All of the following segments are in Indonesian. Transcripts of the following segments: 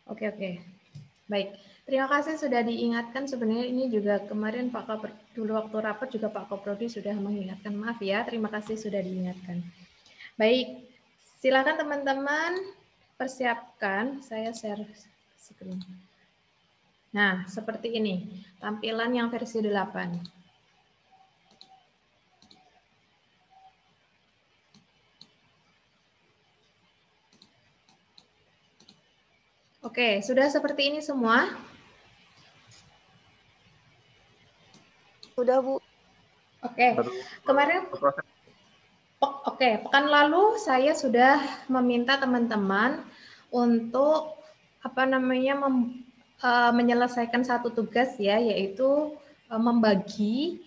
Oke, oke. Baik, terima kasih sudah diingatkan. Sebenarnya ini juga kemarin Pak dulu waktu rapat juga Pak Koprodi sudah mengingatkan. Maaf ya, terima kasih sudah diingatkan. Baik, silakan teman-teman persiapkan. Saya share screen. Nah, seperti ini tampilan yang versi 8. Oke, sudah seperti ini semua? Sudah, Bu. Oke, kemarin pekan lalu saya sudah meminta teman-teman untuk menyelesaikan satu tugas ya, yaitu membagi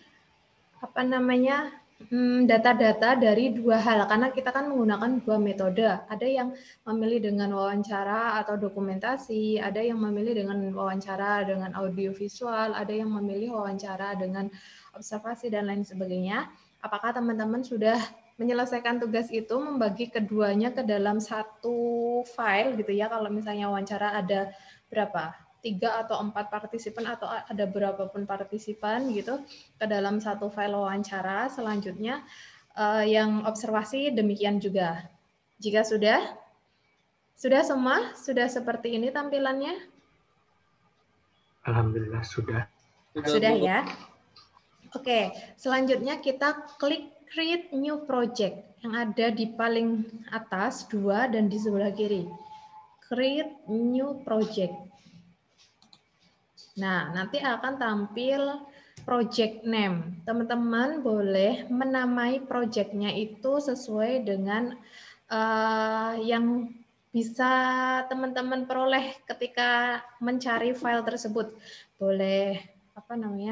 data-data dari dua hal, karena kita kan menggunakan dua metode. Ada yang memilih dengan wawancara atau dokumentasi, ada yang memilih dengan wawancara dengan audio visual, ada yang memilih wawancara dengan observasi dan lain sebagainya. Apakah teman-teman sudah menyelesaikan tugas itu, membagi keduanya ke dalam satu file gitu ya? Kalau misalnya wawancara ada berapa? 3 atau 4 partisipan atau ada berapapun partisipan gitu ke dalam satu file wawancara. Selanjutnya yang observasi demikian juga. Jika sudah semua, sudah seperti ini tampilannya? Alhamdulillah sudah. Sudah ya. Oke, selanjutnya kita klik create new project yang ada di paling atas 2 dan di sebelah kiri. Create new project. Nah, nanti akan tampil project name. Teman-teman boleh menamai projectnya itu sesuai dengan yang bisa teman-teman peroleh ketika mencari file tersebut. Boleh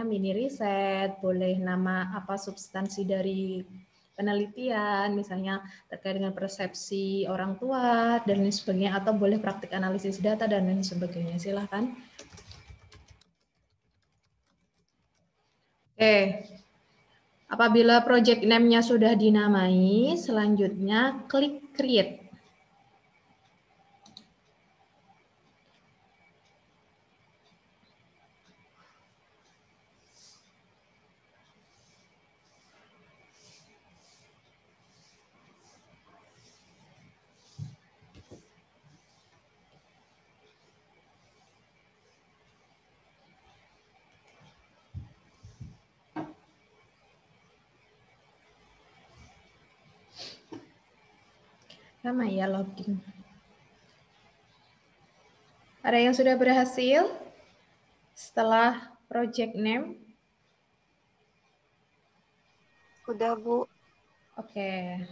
mini riset, boleh nama apa substansi dari penelitian, misalnya terkait dengan persepsi orang tua dan lain sebagainya, atau boleh praktik analisis data dan lain sebagainya. Silahkan. Oke, apabila project name-nya sudah dinamai, selanjutnya klik create. Lama ya loading. Ada yang sudah berhasil setelah project name? Sudah, Bu. Oke.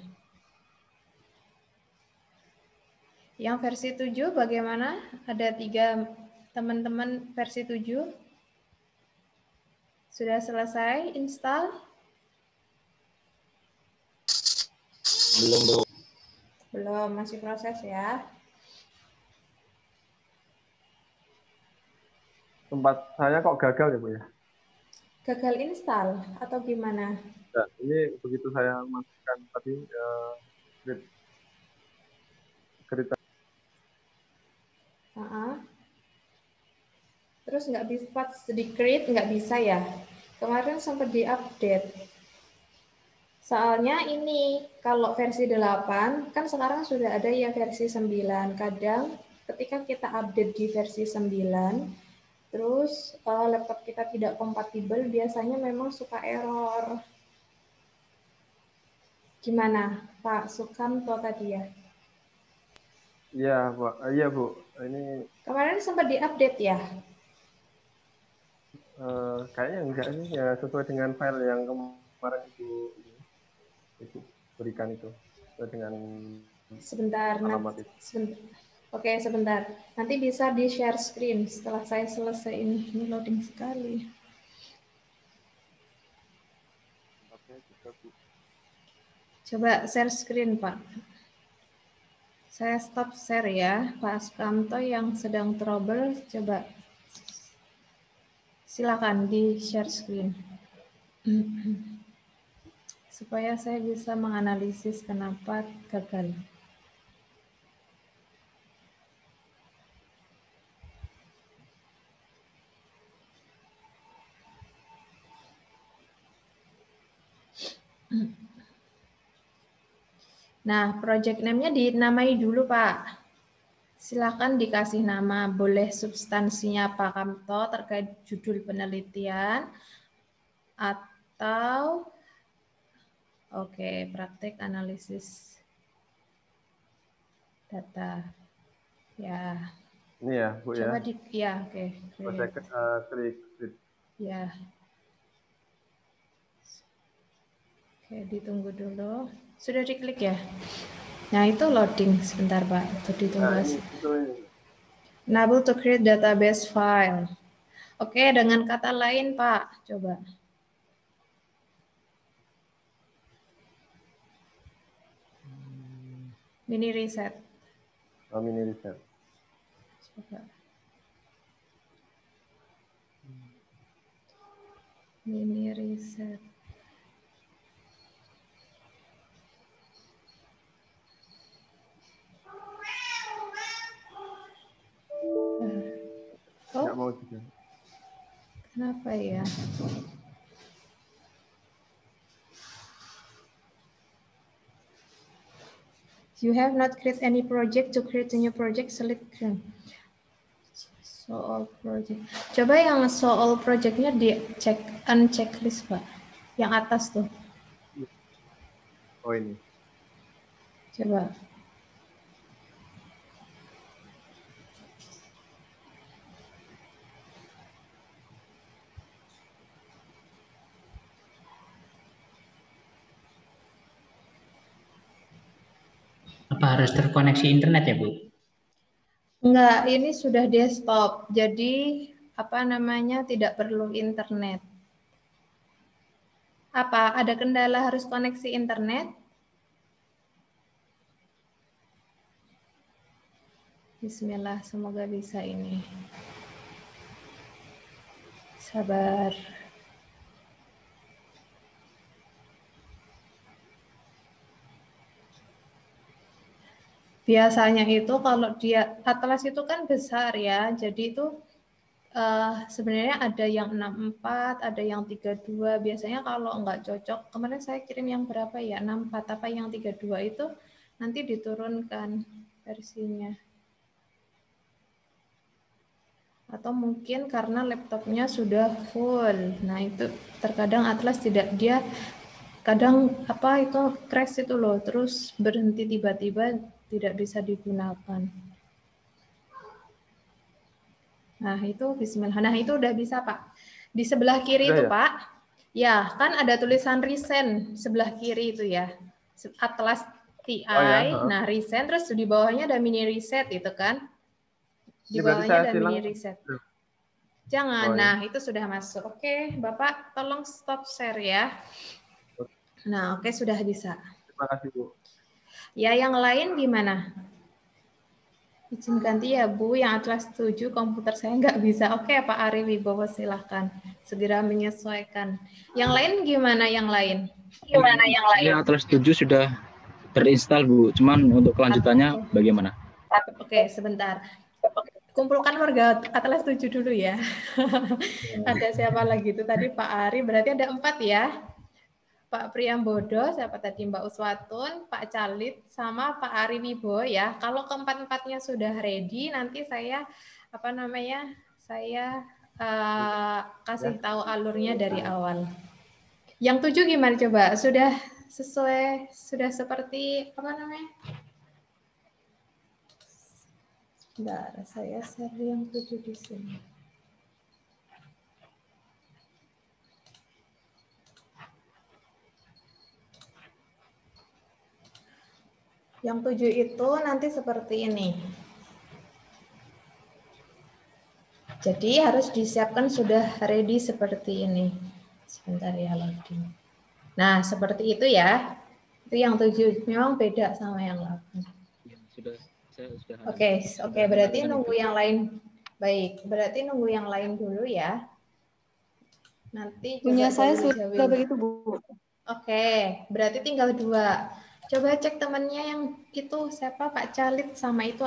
Yang versi 7 bagaimana? Ada 3 teman-teman versi 7. Sudah selesai install? Belum, Bu. Belum, masih proses ya. Tempat saya kok gagal ya, Bu ya? Gagal install atau gimana? Nah, ini begitu saya masukkan tadi cerita. Terus nggak bisa pas di create nggak bisa ya? Kemarin sempat diupdate. Soalnya ini kalau versi 8 kan sekarang sudah ada ya versi 9. Kadang ketika kita update di versi 9 terus laptop kita tidak kompatibel, biasanya memang suka error. Gimana Pak Sukamto tadi ya? Iya, Bu. Iya, Bu. Ini kemarin sempat diupdate ya? Kayaknya enggak sih, ya sesuai dengan file yang kemarin Ibu berikan itu, sesuai dengan Sebentar, alamat itu. Oke, sebentar. Nanti bisa di-share screen setelah saya selesai ini. Ini loading sekali. Coba share screen, Pak. Saya stop share ya. Pak Sukamto yang sedang trouble, coba silakan di-share screen. Supaya saya bisa menganalisis kenapa gagal. Nah, project name-nya dinamai dulu, Pak. Silakan dikasih nama, boleh substansinya Pak Kamto terkait judul penelitian, atau praktek analisis data. Ya. Ini ya, Bu Coba ya. oke. Saya klik. Ya. Oke, ditunggu dulu. Sudah diklik ya? Nah, itu loading sebentar, Pak. Itu ditunggu. Nah, ini. Enable to create database file. Oke, dengan kata lain, Pak. Coba. Mini reset. Oh, mini reset. Coba. Mini reset. Nggak mau juga. Kenapa ya? You have not created any project. To create a new project, select show all project. Coba yang show all projectnya dicek unchecklist, Pak. Yang atas tuh. Oh, ini. Coba. Apa harus terkoneksi internet ya, Bu? Enggak, ini sudah desktop. Jadi tidak perlu internet. Apa ada kendala harus koneksi internet? Bismillah, semoga bisa ini. Sabar. Biasanya itu kalau dia atlas itu kan besar ya, jadi itu sebenarnya ada yang 64, ada yang 32. Biasanya kalau nggak cocok, kemarin saya kirim yang berapa ya, 64 apa yang 32 itu nanti diturunkan versinya. Atau mungkin karena laptopnya sudah full. Nah itu terkadang atlas dia kadang crash itu loh, terus berhenti tiba-tiba tidak bisa digunakan. Nah, itu bismillah. Nah, itu udah bisa, Pak. Di sebelah kiri itu, ya? Pak. Ya, kan ada tulisan recent sebelah kiri itu ya. Atlas TI. Oh, ya. Nah, recent terus di bawahnya ada mini reset itu kan. Di bawahnya ada mini reset. Jangan. Nah, itu sudah masuk. Oke, Bapak tolong stop share ya. Nah, oke sudah bisa. Terima kasih, Bu. Ya, yang lain gimana? Izin ganti ya, Bu. Yang atlas 7 komputer saya nggak bisa. Oke, Pak Ari Wibowo silahkan. Segera menyesuaikan. Yang lain gimana yang lain? Ini atlas 7 sudah terinstall, Bu. Cuman untuk kelanjutannya bagaimana? Oke, sebentar. Kumpulkan warga atlas 7 dulu ya. Ada siapa lagi itu tadi Pak Ari. Berarti ada 4 ya. Pak Priyambodo, siapa tadi Mbak Uswatun, Pak Calit, sama Pak Ari Wibowo ya. Kalau keempat-empatnya sudah ready, nanti saya kasih tahu alurnya dari awal. Yang 7 gimana coba? Sudah sesuai, sudah seperti Sebentar, saya share yang 7 di sini. Yang 7 itu nanti seperti ini. Jadi harus disiapkan sudah ready seperti ini. Sebentar ya loading. Nah, seperti itu ya. Itu yang 7 memang beda sama yang 8. Ya, sudah. Oke, berarti nunggu yang lain. Baik, berarti nunggu yang lain dulu ya. Nanti punya saya sudah begitu, Bu. Oke, berarti tinggal 2. Coba cek temannya yang itu siapa Pak Calit sama itu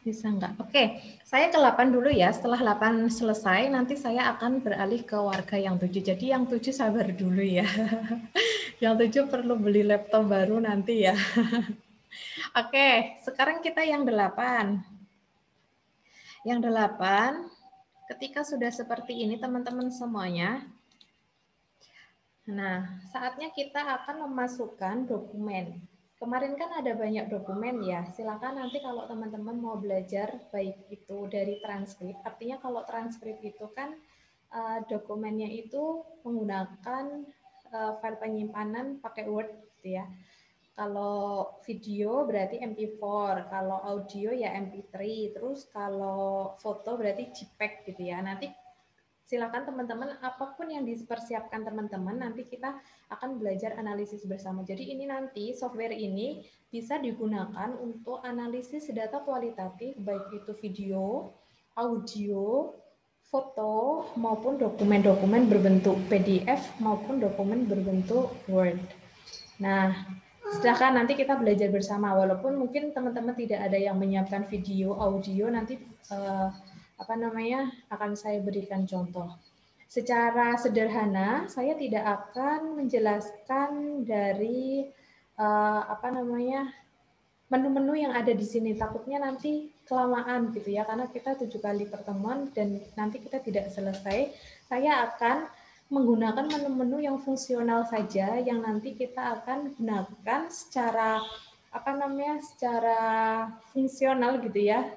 bisa nggak? Oke, saya ke 8 dulu ya. Setelah 8 selesai, nanti saya akan beralih ke warga yang 7. Jadi yang 7 sabar dulu ya. Yang 7 perlu beli laptop baru nanti ya. Oke, sekarang kita yang 8. Yang 8, ketika sudah seperti ini teman-teman semuanya, nah saatnya kita akan memasukkan dokumen. Kemarin kan ada banyak dokumen ya, silakan nanti kalau teman-teman mau belajar baik itu dari transkrip, artinya kalau transkrip itu kan dokumennya itu menggunakan file penyimpanan pakai Word gitu ya. Kalau video berarti MP4, kalau audio ya MP3, terus kalau foto berarti JPEG gitu ya. Nanti silakan teman-teman apapun yang dipersiapkan teman-teman, nanti kita akan belajar analisis bersama. Jadi ini nanti software ini bisa digunakan untuk analisis data kualitatif baik itu video, audio, foto maupun dokumen-dokumen berbentuk PDF maupun dokumen berbentuk Word. Nah, silakan nanti kita belajar bersama. Walaupun mungkin teman-teman tidak ada yang menyiapkan video, audio, nanti akan saya berikan contoh. Secara sederhana, saya tidak akan menjelaskan dari menu-menu yang ada di sini. Takutnya nanti kelamaan gitu ya, karena kita 7 kali pertemuan dan nanti kita tidak selesai. Saya akan menggunakan menu-menu yang fungsional saja, yang nanti kita akan gunakan secara secara fungsional gitu ya,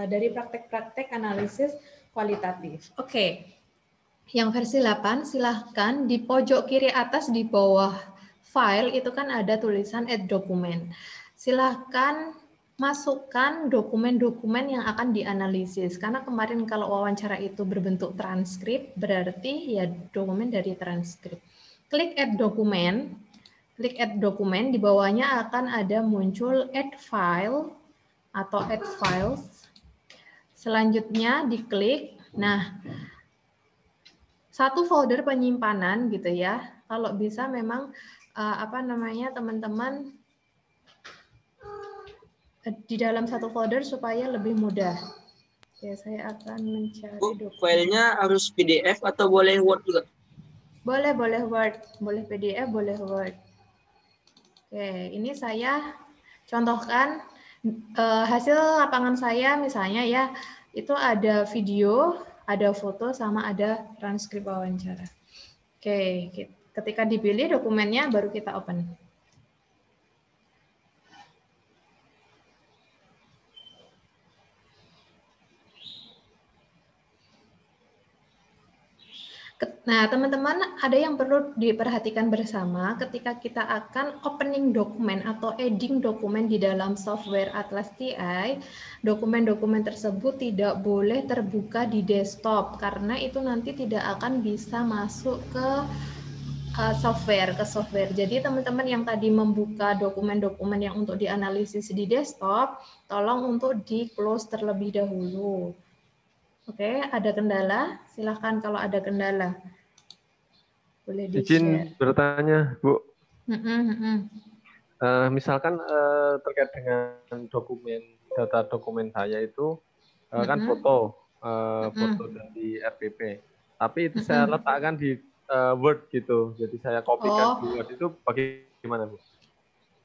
dari praktek-praktek analisis kualitatif. Oke. Yang versi 8 silahkan di pojok kiri atas di bawah file itu kan ada tulisan add document. Silahkan masukkan dokumen-dokumen yang akan dianalisis. Karena kemarin kalau wawancara itu berbentuk transkrip, berarti ya dokumen dari transkrip. Klik add document. Klik add document, di bawahnya akan ada muncul add file atau add files. Selanjutnya diklik. Nah, satu folder penyimpanan gitu ya. Kalau bisa memang teman-teman di dalam satu folder supaya lebih mudah. Oke, saya akan mencari dokumen. Filenya harus PDF atau boleh Word juga? Boleh Word, boleh PDF, boleh Word. Oke, ini saya contohkan hasil lapangan saya misalnya ya, itu ada video, ada foto, sama ada transkrip wawancara. Oke, ketika dipilih dokumennya baru kita open. Nah, teman-teman, ada yang perlu diperhatikan bersama ketika kita akan opening dokumen atau adding dokumen di dalam software Atlas TI, dokumen-dokumen tersebut tidak boleh terbuka di desktop, karena itu nanti tidak akan bisa masuk ke software. Jadi teman-teman yang tadi membuka dokumen-dokumen yang untuk dianalisis di desktop, tolong untuk di-close terlebih dahulu. Oke, ada kendala? Silahkan kalau ada kendala. Boleh di-share. Izin bertanya, Bu. Misalkan terkait dengan data dokumen saya itu kan foto dari RPP. Tapi itu saya letakkan di Word gitu. Jadi saya kopikan di Word, itu bagaimana, Bu?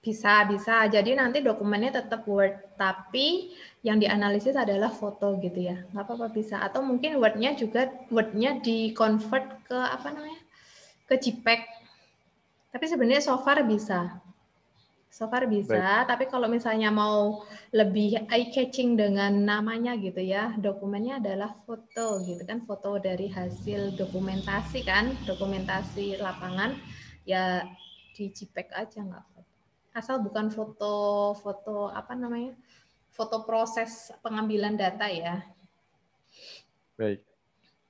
Bisa. Jadi nanti dokumennya tetap Word, tapi yang dianalisis adalah foto gitu ya. Nggak apa-apa, bisa. Atau mungkin Word-nya di-convert ke ke JPEG. Tapi sebenarnya so far bisa. Baik. Tapi kalau misalnya mau lebih eye-catching dengan namanya gitu ya, dokumennya adalah foto gitu kan, foto dari hasil dokumentasi kan, dokumentasi lapangan, ya di JPEG aja nggak apa-apa. Asal bukan foto proses pengambilan data ya. Baik.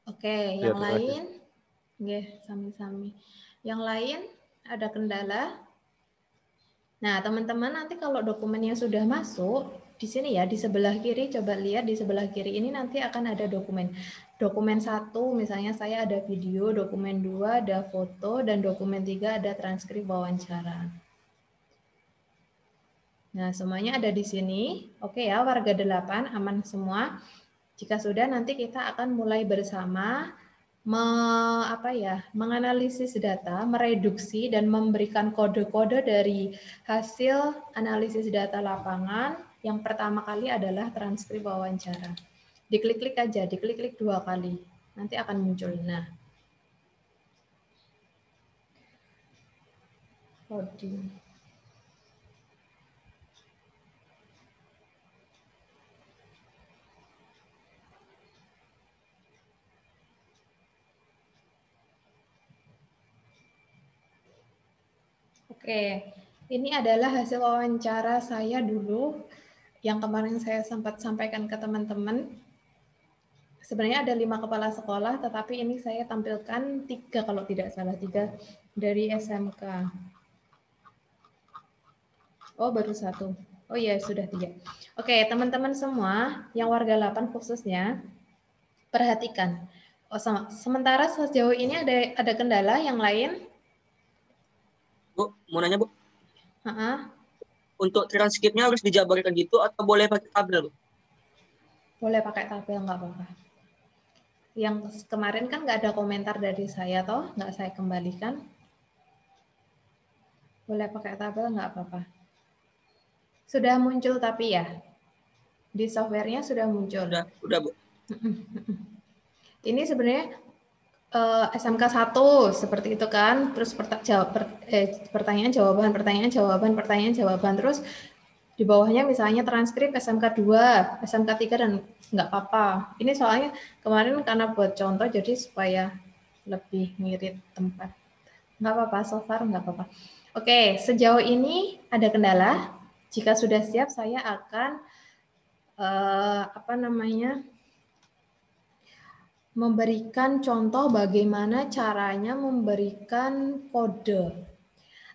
Oke, yang lain? Oke, sami-sami. Yang lain ada kendala? Nah, teman-teman nanti kalau dokumennya sudah masuk, di sini ya, di sebelah kiri, coba lihat di sebelah kiri ini nanti akan ada dokumen. Dokumen 1, misalnya saya ada video, dokumen 2 ada foto, dan dokumen 3 ada transkrip wawancara. Nah, semuanya ada di sini. Oke ya, warga 8, aman semua. Jika sudah, nanti kita akan mulai bersama menganalisis data, mereduksi dan memberikan kode-kode dari hasil analisis data lapangan. Yang pertama kali adalah transkrip wawancara. Diklik-klik aja, diklik-klik 2 kali. Nanti akan muncul. Nah, loading. Oke, ini adalah hasil wawancara saya dulu yang kemarin saya sempat sampaikan ke teman-teman. Sebenarnya ada 5 kepala sekolah, tetapi ini saya tampilkan 3 kalau tidak salah, 3 dari SMK. Oh, baru 1. Oh iya, sudah 3. Oke, teman-teman semua, yang warga 8 khususnya, perhatikan. Oh, sementara sejauh ini ada kendala yang lain? Bu, mau nanya, Bu. Ha-ha. Untuk transkripnya harus dijabarkan gitu atau boleh pakai tabel, Bu? Boleh pakai tabel, nggak apa-apa. Yang kemarin kan nggak ada komentar dari saya, toh nggak saya kembalikan. Boleh pakai tabel, nggak apa-apa. Sudah muncul tapi ya? Di softwarenya sudah muncul? Udah, Bu. Ini sebenarnya SMK 1 seperti itu kan, terus pertanyaan jawaban, pertanyaan jawaban, pertanyaan jawaban, terus di bawahnya misalnya transkrip SMK 2, SMK 3 dan nggak apa-apa. Ini soalnya kemarin karena buat contoh jadi supaya lebih ngirit tempat. Nggak apa-apa, so far nggak apa-apa. Oke, sejauh ini ada kendala. Jika sudah siap saya akan memberikan contoh bagaimana caranya memberikan kode.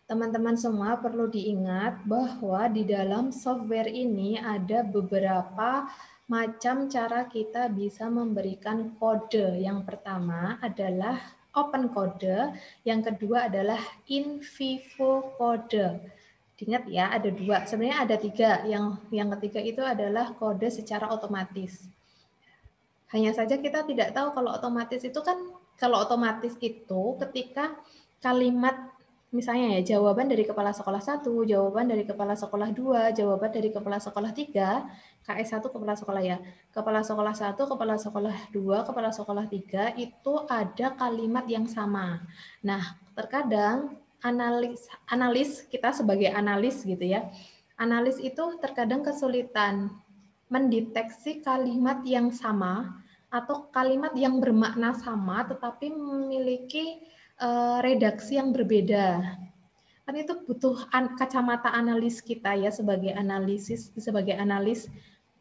Teman-teman semua perlu diingat bahwa di dalam software ini ada beberapa macam cara kita bisa memberikan kode. Yang pertama adalah open kode, yang kedua adalah in vivo kode. Ingat ya, ada 2. Sebenarnya ada 3. Yang ketiga itu adalah kode secara otomatis. Hanya saja kita tidak tahu kalau otomatis itu kan, kalau otomatis itu ketika kalimat misalnya ya jawaban dari kepala sekolah 1, jawaban dari kepala sekolah 2, jawaban dari kepala sekolah 3, KS1 kepala sekolah ya, kepala sekolah 1, kepala sekolah 2, kepala sekolah 3 itu ada kalimat yang sama. Nah, terkadang analis kita sebagai analis gitu ya, analis itu terkadang kesulitan mendeteksi kalimat yang sama atau kalimat yang bermakna sama tetapi memiliki redaksi yang berbeda. Kan itu butuh kacamata analis kita ya sebagai analis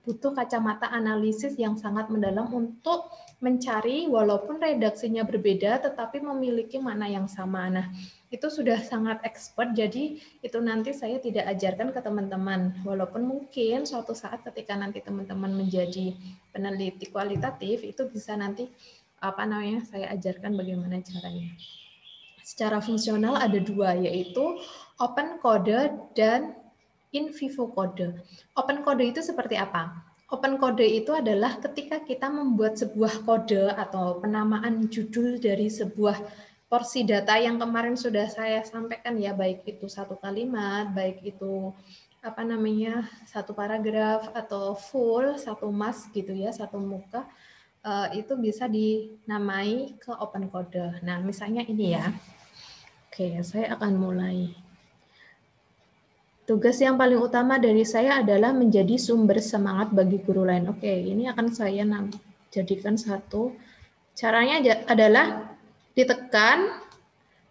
butuh kacamata analisis yang sangat mendalam untuk mencari walaupun redaksinya berbeda tetapi memiliki makna yang sama. Nah, itu sudah sangat expert, jadi itu nanti saya tidak ajarkan ke teman-teman. Walaupun mungkin suatu saat ketika nanti teman-teman menjadi peneliti kualitatif, itu bisa nanti saya ajarkan bagaimana caranya. Secara fungsional ada 2, yaitu open code dan in vivo code. Open code itu seperti apa? Open code itu adalah ketika kita membuat sebuah kode atau penamaan judul dari sebuah porsi data yang kemarin sudah saya sampaikan ya, baik itu 1 kalimat, baik itu satu paragraf atau full 1 mas gitu ya, 1 muka, itu bisa dinamai ke open code. Nah, misalnya ini ya. Oke, saya akan mulai. Tugas yang paling utama dari saya adalah menjadi sumber semangat bagi guru lain. Oke, ini akan saya jadikan 1. Caranya adalah ditekan,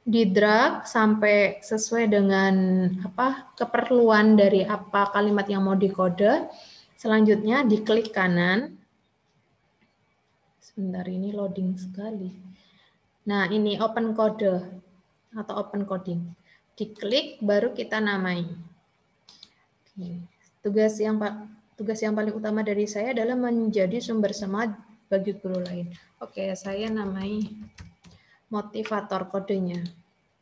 di-drag sampai sesuai dengan keperluan dari kalimat yang mau dikode. Selanjutnya diklik kanan. Sebentar, ini loading sekali. Nah, ini open code atau open coding. Diklik baru kita namai. Tugas yang paling utama dari saya adalah menjadi sumber semangat bagi guru lain. Oke, saya namai motivator kodenya.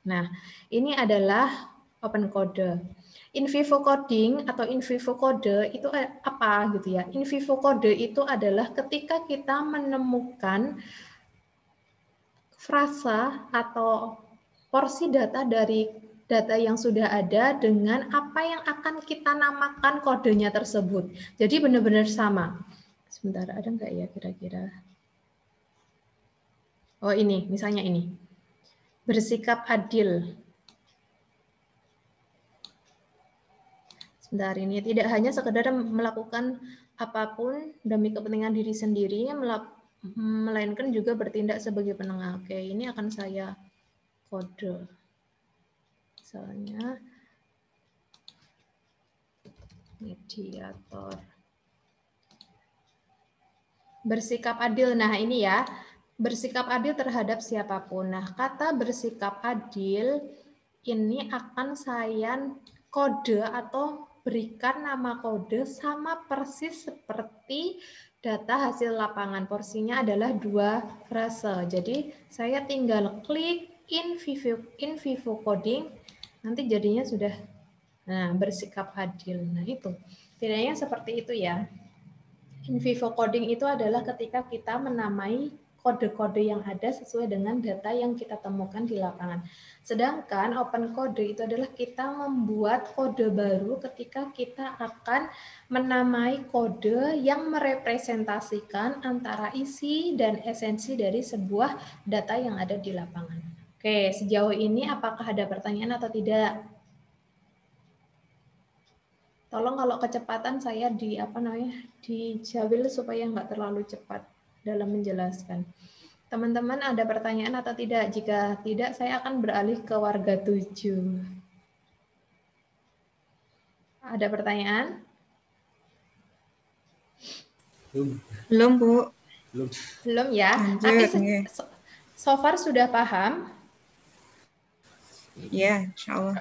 Nah, ini adalah open code. In vivo coding atau in vivo code itu apa gitu ya? In vivo code itu adalah ketika kita menemukan frasa atau porsi data dari data yang sudah ada dengan apa yang akan kita namakan kodenya tersebut. Jadi benar-benar sama. Sebentar, ada nggak ya kira-kira? Oh ini, misalnya ini. Bersikap adil. Sebentar, ini tidak hanya sekedar melakukan apapun demi kepentingan diri sendiri, melainkan juga bertindak sebagai penengah. Oke, ini akan saya kode. Misalnya mediator. Bersikap adil. Nah, ini ya. Bersikap adil terhadap siapapun. Nah, kata bersikap adil ini akan saya kode atau berikan nama kode sama persis seperti data hasil lapangan. Porsinya adalah 2 frase. Jadi, saya tinggal klik in vivo coding, nanti jadinya sudah bersikap adil. Nah, itu. Tidaknya seperti itu ya. In vivo coding itu adalah ketika kita menamai kode-kode yang ada sesuai dengan data yang kita temukan di lapangan. Sedangkan open code itu adalah kita membuat kode baru ketika kita akan menamai kode yang merepresentasikan antara isi dan esensi dari sebuah data yang ada di lapangan. Oke, sejauh ini apakah ada pertanyaan atau tidak? Tolong kalau kecepatan saya dijawil supaya nggak terlalu cepat dalam menjelaskan. Teman-teman ada pertanyaan atau tidak? Jika tidak, saya akan beralih ke warga 7. Ada pertanyaan? Belum, Bu. Belum ya? Lanjut, Tapi so far sudah paham? Ya, insya Allah.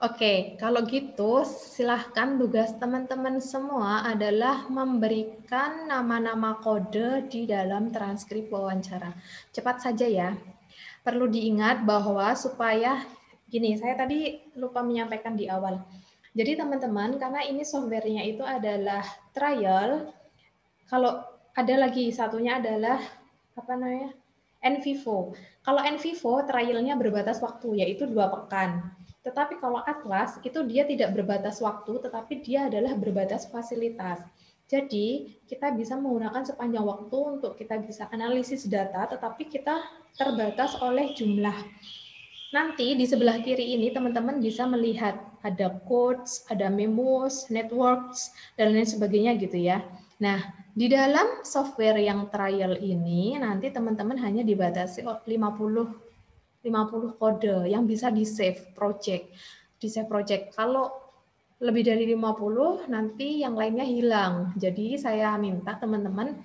Oke, kalau gitu silahkan tugas teman-teman semua adalah memberikan nama-nama kode di dalam transkrip wawancara. Cepat saja ya. Perlu diingat bahwa supaya, gini, saya tadi lupa menyampaikan di awal. Jadi teman-teman, karena ini softwarenya itu adalah trial, kalau ada lagi satunya adalah, NVivo. Kalau NVivo, trialnya berbatas waktu, yaitu 2 pekan. Tetapi kalau Atlas itu dia tidak berbatas waktu, tetapi dia adalah berbatas fasilitas. Jadi kita bisa menggunakan sepanjang waktu untuk kita bisa analisis data, tetapi kita terbatas oleh jumlah. Nanti di sebelah kiri ini teman-teman bisa melihat ada codes, ada memos, networks, dan lain sebagainya gitu ya. Nah, di dalam software yang trial ini nanti teman-teman hanya dibatasi 50 kode yang bisa di-save project. Di-save project. Kalau lebih dari 50, nanti yang lainnya hilang. Jadi saya minta teman-teman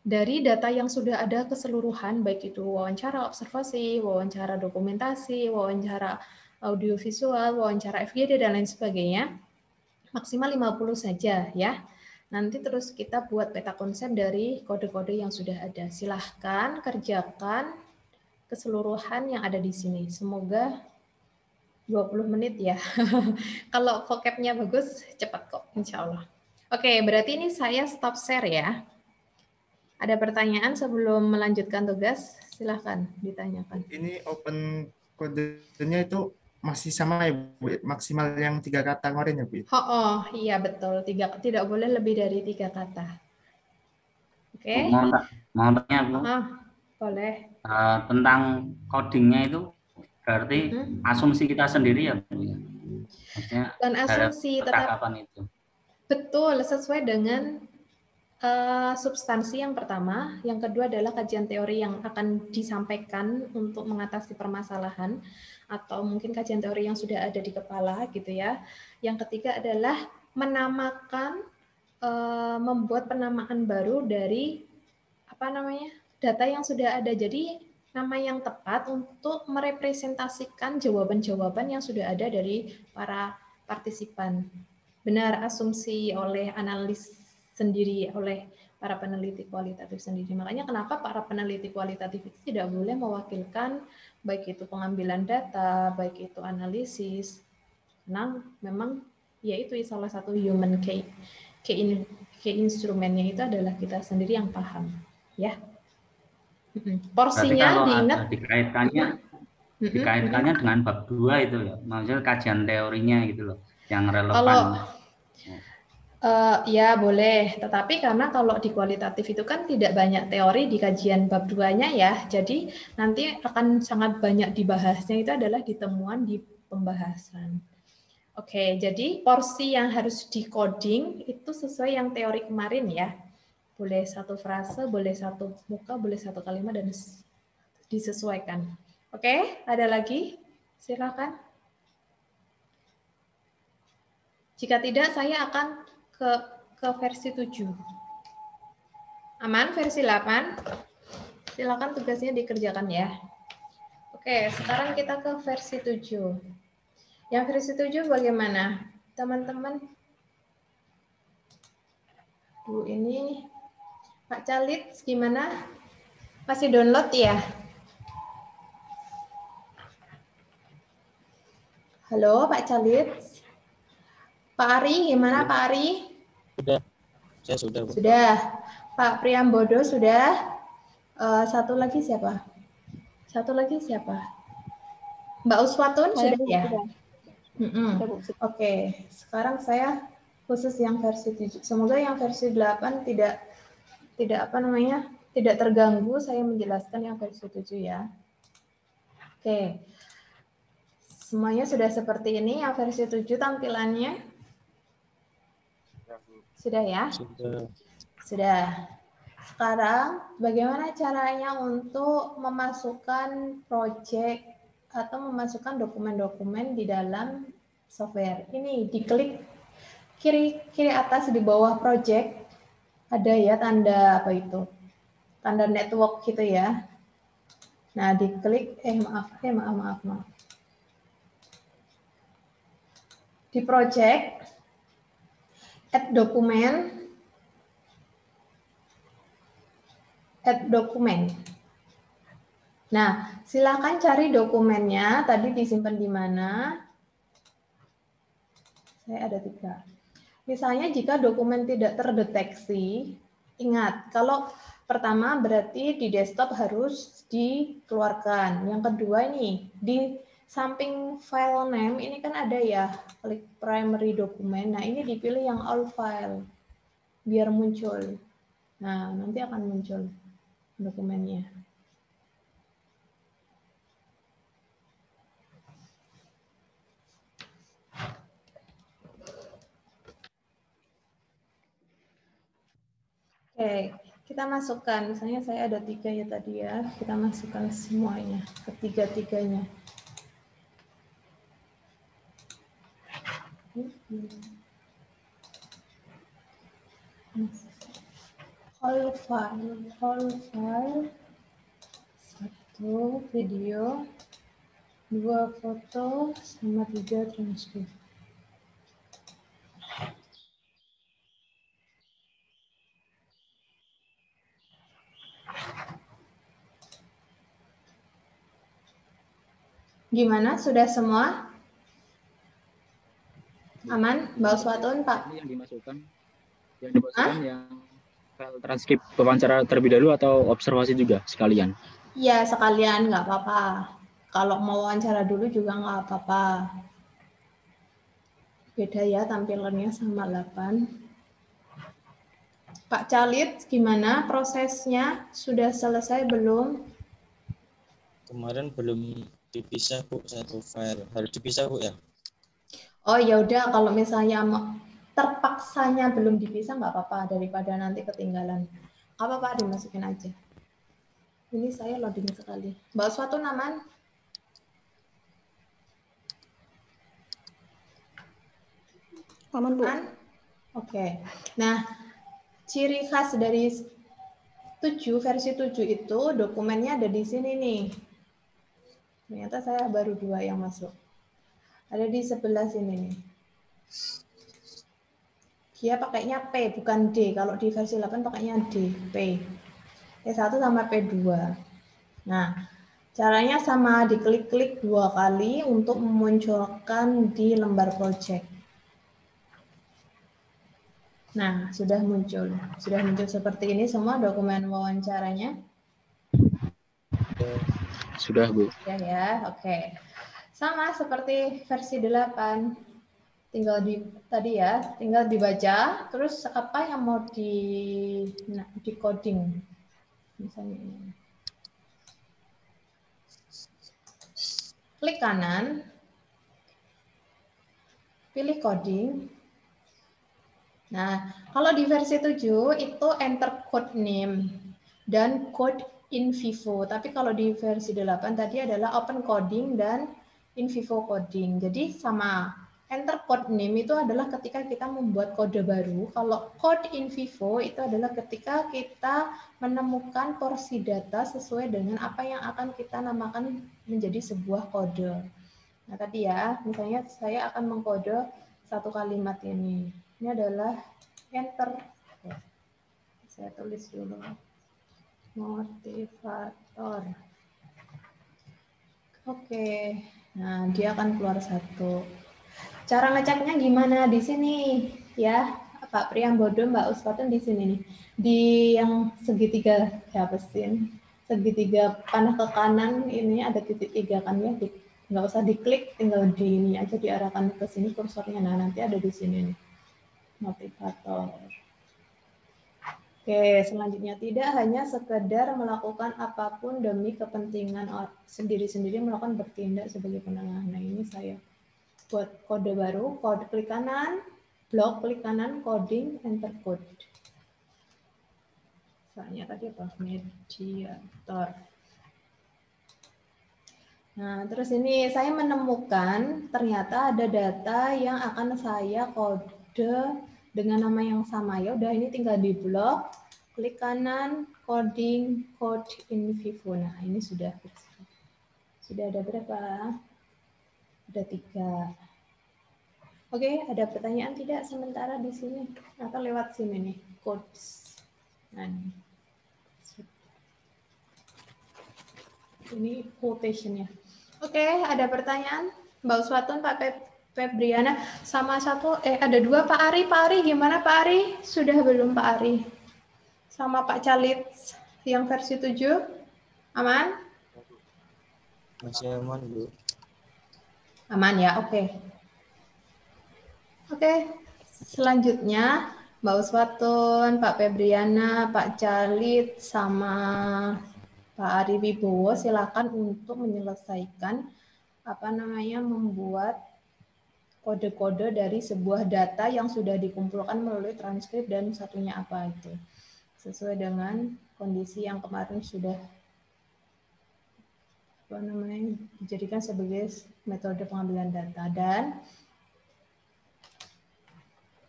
dari data yang sudah ada keseluruhan, baik itu wawancara observasi, wawancara dokumentasi, wawancara audiovisual, wawancara FGD, dan lain sebagainya, maksimal 50 saja ya. Nanti terus kita buat peta konsep dari kode-kode yang sudah ada. Silahkan kerjakan keseluruhan yang ada di sini. Semoga 20 menit ya. Kalau vocabnya bagus, cepat kok, insya Allah. Oke, berarti ini saya stop share ya. Ada pertanyaan sebelum melanjutkan tugas? Silahkan ditanyakan. Ini open kodenya itu masih sama ya, Bu? Maksimal yang 3 kata kemarin ya, Bu? Oh, iya betul. Tidak boleh lebih dari 3 kata. Oke. Mau tanya, Bu? Boleh. Tentang codingnya itu berarti asumsi kita sendiri ya, Bu? Maksudnya dan asumsi percakapan itu. Betul, sesuai dengan substansi yang pertama. Yang kedua adalah kajian teori yang akan disampaikan untuk mengatasi permasalahan, atau mungkin kajian teori yang sudah ada di kepala gitu ya. Yang ketiga adalah menamakan, membuat penamaan baru dari data yang sudah ada. Jadi nama yang tepat untuk merepresentasikan jawaban-jawaban yang sudah ada dari para partisipan. Benar asumsi oleh analis sendiri, oleh para peneliti kualitatif sendiri. Makanya kenapa para peneliti kualitatif itu tidak boleh mewakilkan baik itu pengambilan data, baik itu analisis. Karena memang yaitu salah satu human key instrumennya itu adalah kita sendiri yang paham, ya. Berarti Porsinya kalau diingat. ada dikaitkannya dengan bab 2 itu ya, maksudnya kajian teorinya gitu loh, yang relevan. Ya boleh, tetapi karena kalau di kualitatif itu kan tidak banyak teori di kajian bab 2-nya ya, jadi nanti akan sangat banyak dibahasnya itu adalah di temuan di pembahasan. Oke, jadi porsi yang harus di coding itu sesuai yang teori kemarin ya. Boleh satu frase, boleh satu muka, boleh satu kalimat, dan disesuaikan. Oke, ada lagi? Silakan. Jika tidak, saya akan ke versi 7. Aman, versi 8. Silakan tugasnya dikerjakan ya. Oke, sekarang kita ke versi 7. Yang versi 7 bagaimana? Teman-teman? Ini Pak Calit gimana? Masih download ya? Halo Pak Calit. Pak Ari gimana Pak Ari? Sudah. Saya sudah. Bu. Sudah. Pak Priambodo sudah. Satu lagi siapa? Mbak Uswatun sudah ya? Oke, sekarang saya khusus yang versi 7. Semoga yang versi 8 tidak terganggu saya menjelaskan yang versi 7 ya. Oke. Semuanya sudah seperti ini yang versi 7 tampilannya. Sudah ya? Sudah. Sekarang bagaimana caranya untuk memasukkan project atau memasukkan dokumen-dokumen di dalam software. Ini diklik kiri atas di bawah project ada ya tanda apa itu? Tanda network gitu ya. Nah, diklik maaf. Di project add dokumen. Nah, silakan cari dokumennya. Tadi disimpan di mana? Saya ada 3. Misalnya jika dokumen tidak terdeteksi, ingat, kalau pertama berarti di desktop harus dikeluarkan. Yang kedua ini, di samping file name ini kan ada ya, klik primary dokumen. Nah, ini dipilih yang all file, biar muncul. Nah, nanti akan muncul dokumennya. Oke, kita masukkan. Misalnya saya ada 3 ya tadi ya. Kita masukkan semuanya, ketiga-tiganya. Whole file, 1 video, 2 foto, sama 3 transkrip. Gimana? Sudah semua? Aman? Mbak Uswatun, Pak? Ini yang dimasukkan yang file transkrip wawancara terlebih dahulu atau observasi juga sekalian? Iya, sekalian, nggak apa-apa. Kalau mau wawancara dulu juga nggak apa-apa. Beda ya tampilannya sama 8. Pak Calit, gimana prosesnya? Sudah selesai belum? Kemarin belum dipisah Bu, satu file. Harus dipisah Bu ya? Oh ya udah, kalau misalnya terpaksanya belum dipisah nggak apa-apa, daripada nanti ketinggalan. Nggak apa-apa, dimasukin aja. Ini saya loading sekali. Mbak Suatu Naman? Aman Bu. Oke. Nah, ciri khas dari 7, versi 7 itu dokumennya ada di sini nih. Ternyata saya baru 2 yang masuk. Ada di sebelah sini nih. Dia pakainya P, bukan D. Kalau di versi 8 pakainya D, P. P1 sama P2. Nah, caranya sama, diklik-klik 2 kali untuk memunculkan di lembar project. Nah, sudah muncul. Sudah muncul seperti ini semua dokumen wawancaranya. Sudah, Bu. Ya, oke. Sama seperti versi 8. Tinggal tinggal dibaca, terus apa yang mau di coding. Misalnya ini. Klik kanan, pilih coding. Nah, kalau di versi 7 itu enter code name dan code in vivo. Tapi kalau di versi 8 tadi adalah open coding dan in vivo coding. Jadi sama, enter code name itu adalah ketika kita membuat kode baru. Kalau code in vivo itu adalah ketika kita menemukan porsi data sesuai dengan apa yang akan kita namakan menjadi sebuah kode. Nah tadi ya, misalnya saya akan mengkode satu kalimat ini. Ini adalah enter. Oke. Saya tulis dulu. Motivator. Oke. Nah, dia akan keluar satu. Cara ngeceknya gimana di sini? Ya, Pak Priambodo, Mbak Usfatun di sini nih. Di yang segitiga hapusin. Segitiga panah ke kanan ini ada titik 3 kan ya. Nggak usah diklik, tinggal di ini aja diarahkan ke sini kursornya. Nah, nanti ada di sini nih. Motivator. Oke, selanjutnya tidak hanya sekedar melakukan apapun demi kepentingan sendiri-sendiri melakukan bertindak sebagai penengah. Nah, ini saya buat kode baru, kode klik kanan, blok klik kanan, coding, enter code. Soalnya tadi apa? Mediator. Nah, terus ini saya menemukan ternyata ada data yang akan saya kode dengan nama yang sama. Ya udah, ini tinggal di blok, klik kanan, coding, code in vivo. Nah, ini sudah ada berapa? Ada 3. Oke, ada pertanyaan tidak sementara di sini? Atau lewat sini nih, codes. Nah, ini quotation-nya. Oke, ada pertanyaan? Mbak Uswatun, Pak Febriana, sama satu, ada 2 Pak Ari. Pak Ari gimana Pak Ari? Sudah belum Pak Ari? Sama Pak Calit yang versi 7? Aman? Masih aman, Bu. Aman ya, oke. Oke, selanjutnya Mbak Uswatun, Pak Febriana, Pak Calit, sama Pak Ari Wibowo, silakan untuk menyelesaikan membuat kode-kode dari sebuah data yang sudah dikumpulkan melalui transkrip dan satunya apa itu. Sesuai dengan kondisi yang kemarin sudah dijadikan sebagai metode pengambilan data, dan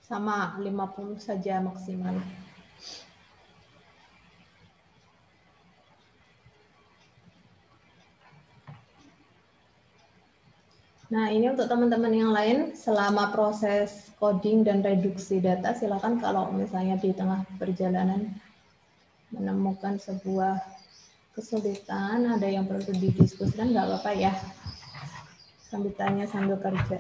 sama 50 saja maksimal. Nah, ini untuk teman-teman yang lain, selama proses coding dan reduksi data, silakan kalau misalnya di tengah perjalanan menemukan sebuah kesulitan, ada yang perlu didiskusikan, nggak apa-apa ya. Sambil tanya, sambil kerja.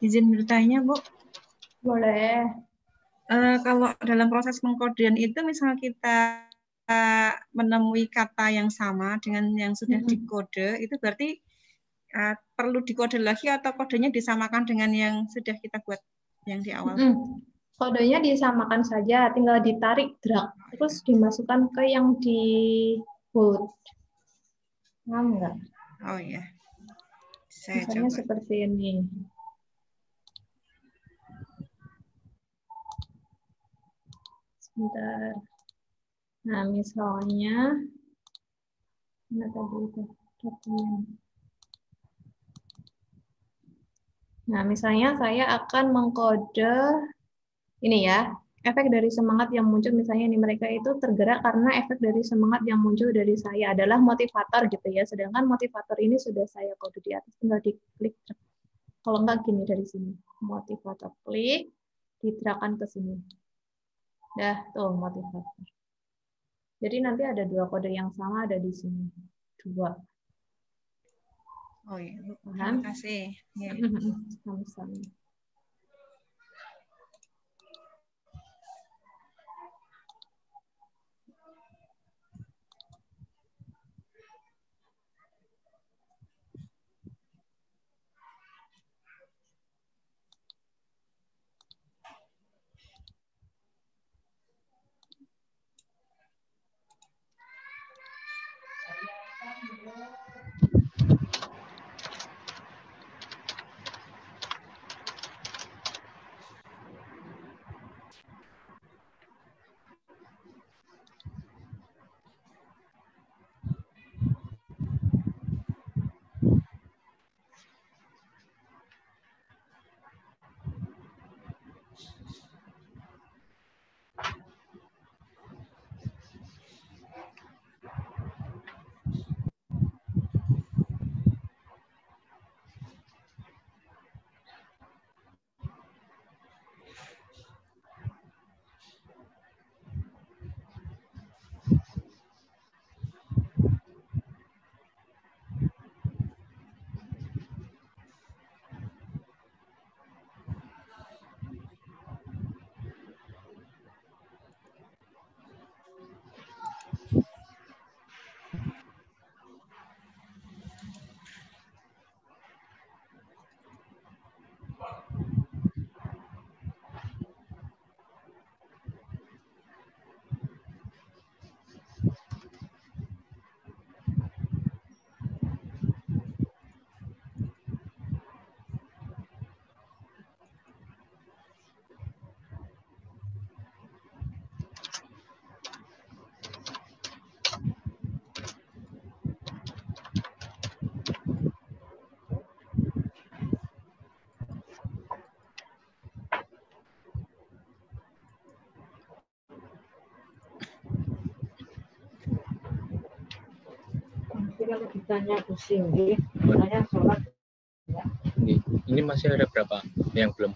izin bertanya, Bu. Boleh. Kalau dalam proses pengkodean itu, misal kita menemui kata yang sama dengan yang sudah dikode, itu berarti perlu dikode lagi atau kodenya disamakan dengan yang sudah kita buat yang di awal? Kodenya disamakan saja, tinggal ditarik drag, terus dimasukkan ke yang di bold. Paham nggak? Oh iya. Saya Misalnya coba. seperti ini. Sebentar. Nah, misalnya, mana tadi itu dokumen. Nah, misalnya saya akan mengkode ini ya, efek dari semangat yang muncul, misalnya ini mereka itu tergerak karena efek dari semangat yang muncul dari saya adalah motivator gitu ya. Sedangkan motivator ini sudah saya kode di atas, tinggal diklik. Kalau enggak gini dari sini, motivator klik, digerakkan ke sini. Dah, tuh motivator. Jadi nanti ada dua kode yang sama ada di sini. Dua. Oh iya, Bu. Paham? Terima kasih. Ya. Sama-sama. Kalau ditanya pusing, saya sholat. Ya. Ini masih ada berapa yang belum?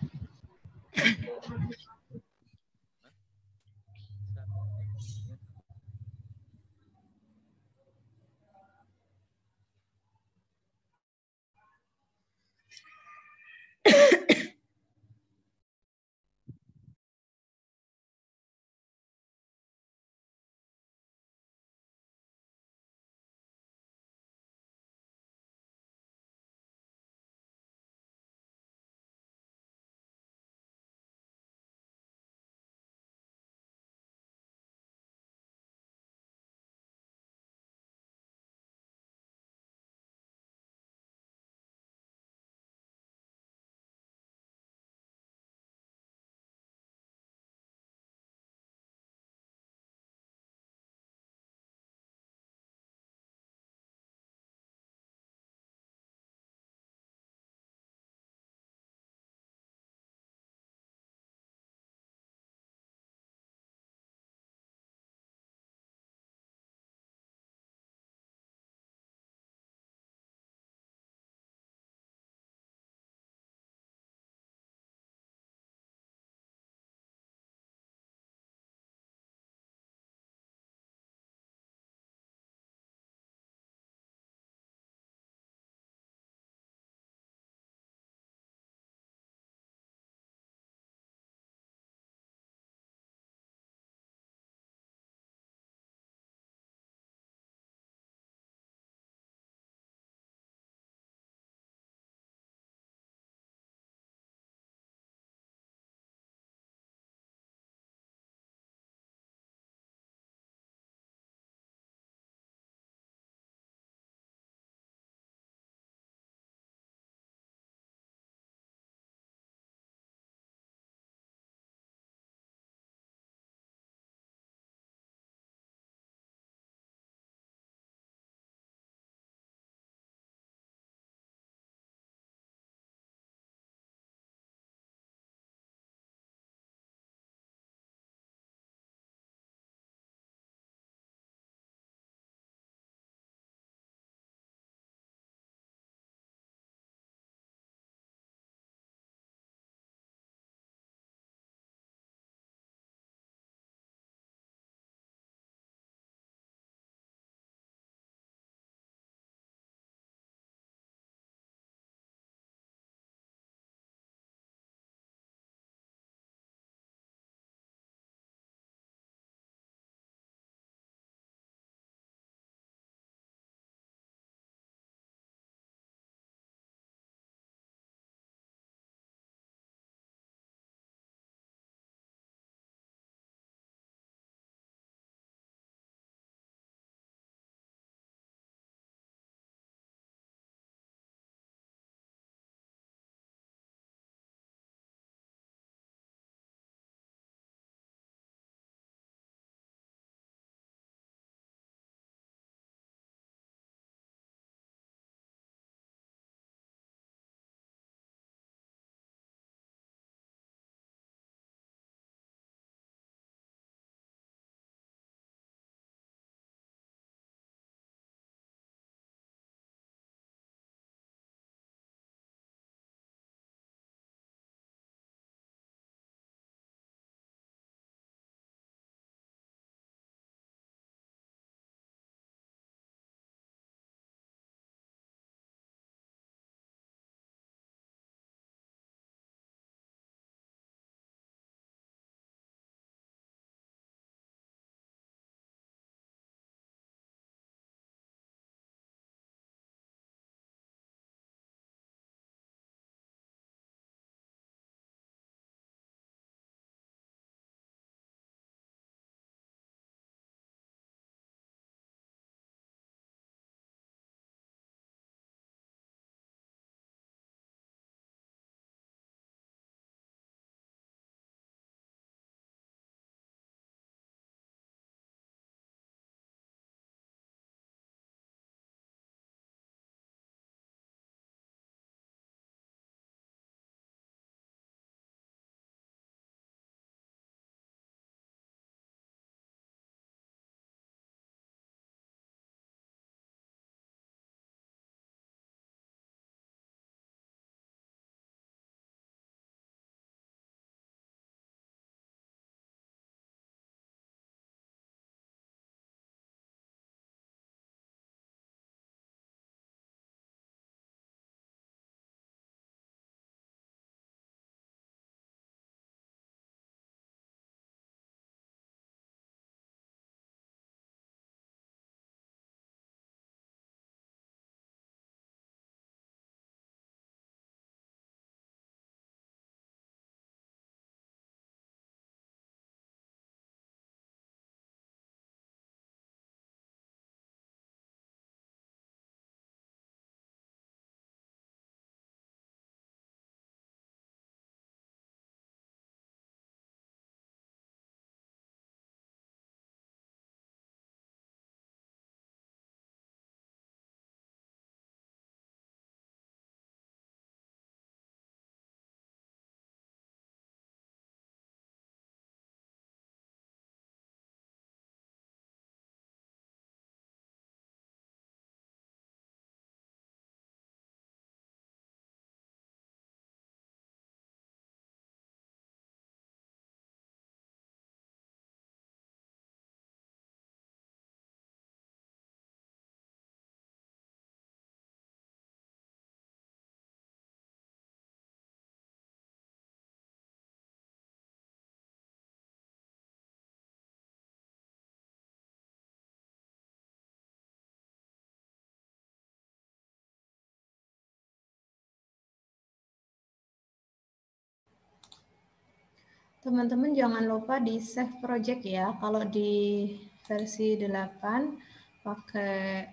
Teman-teman jangan lupa di save project ya. Kalau di versi 8 pakai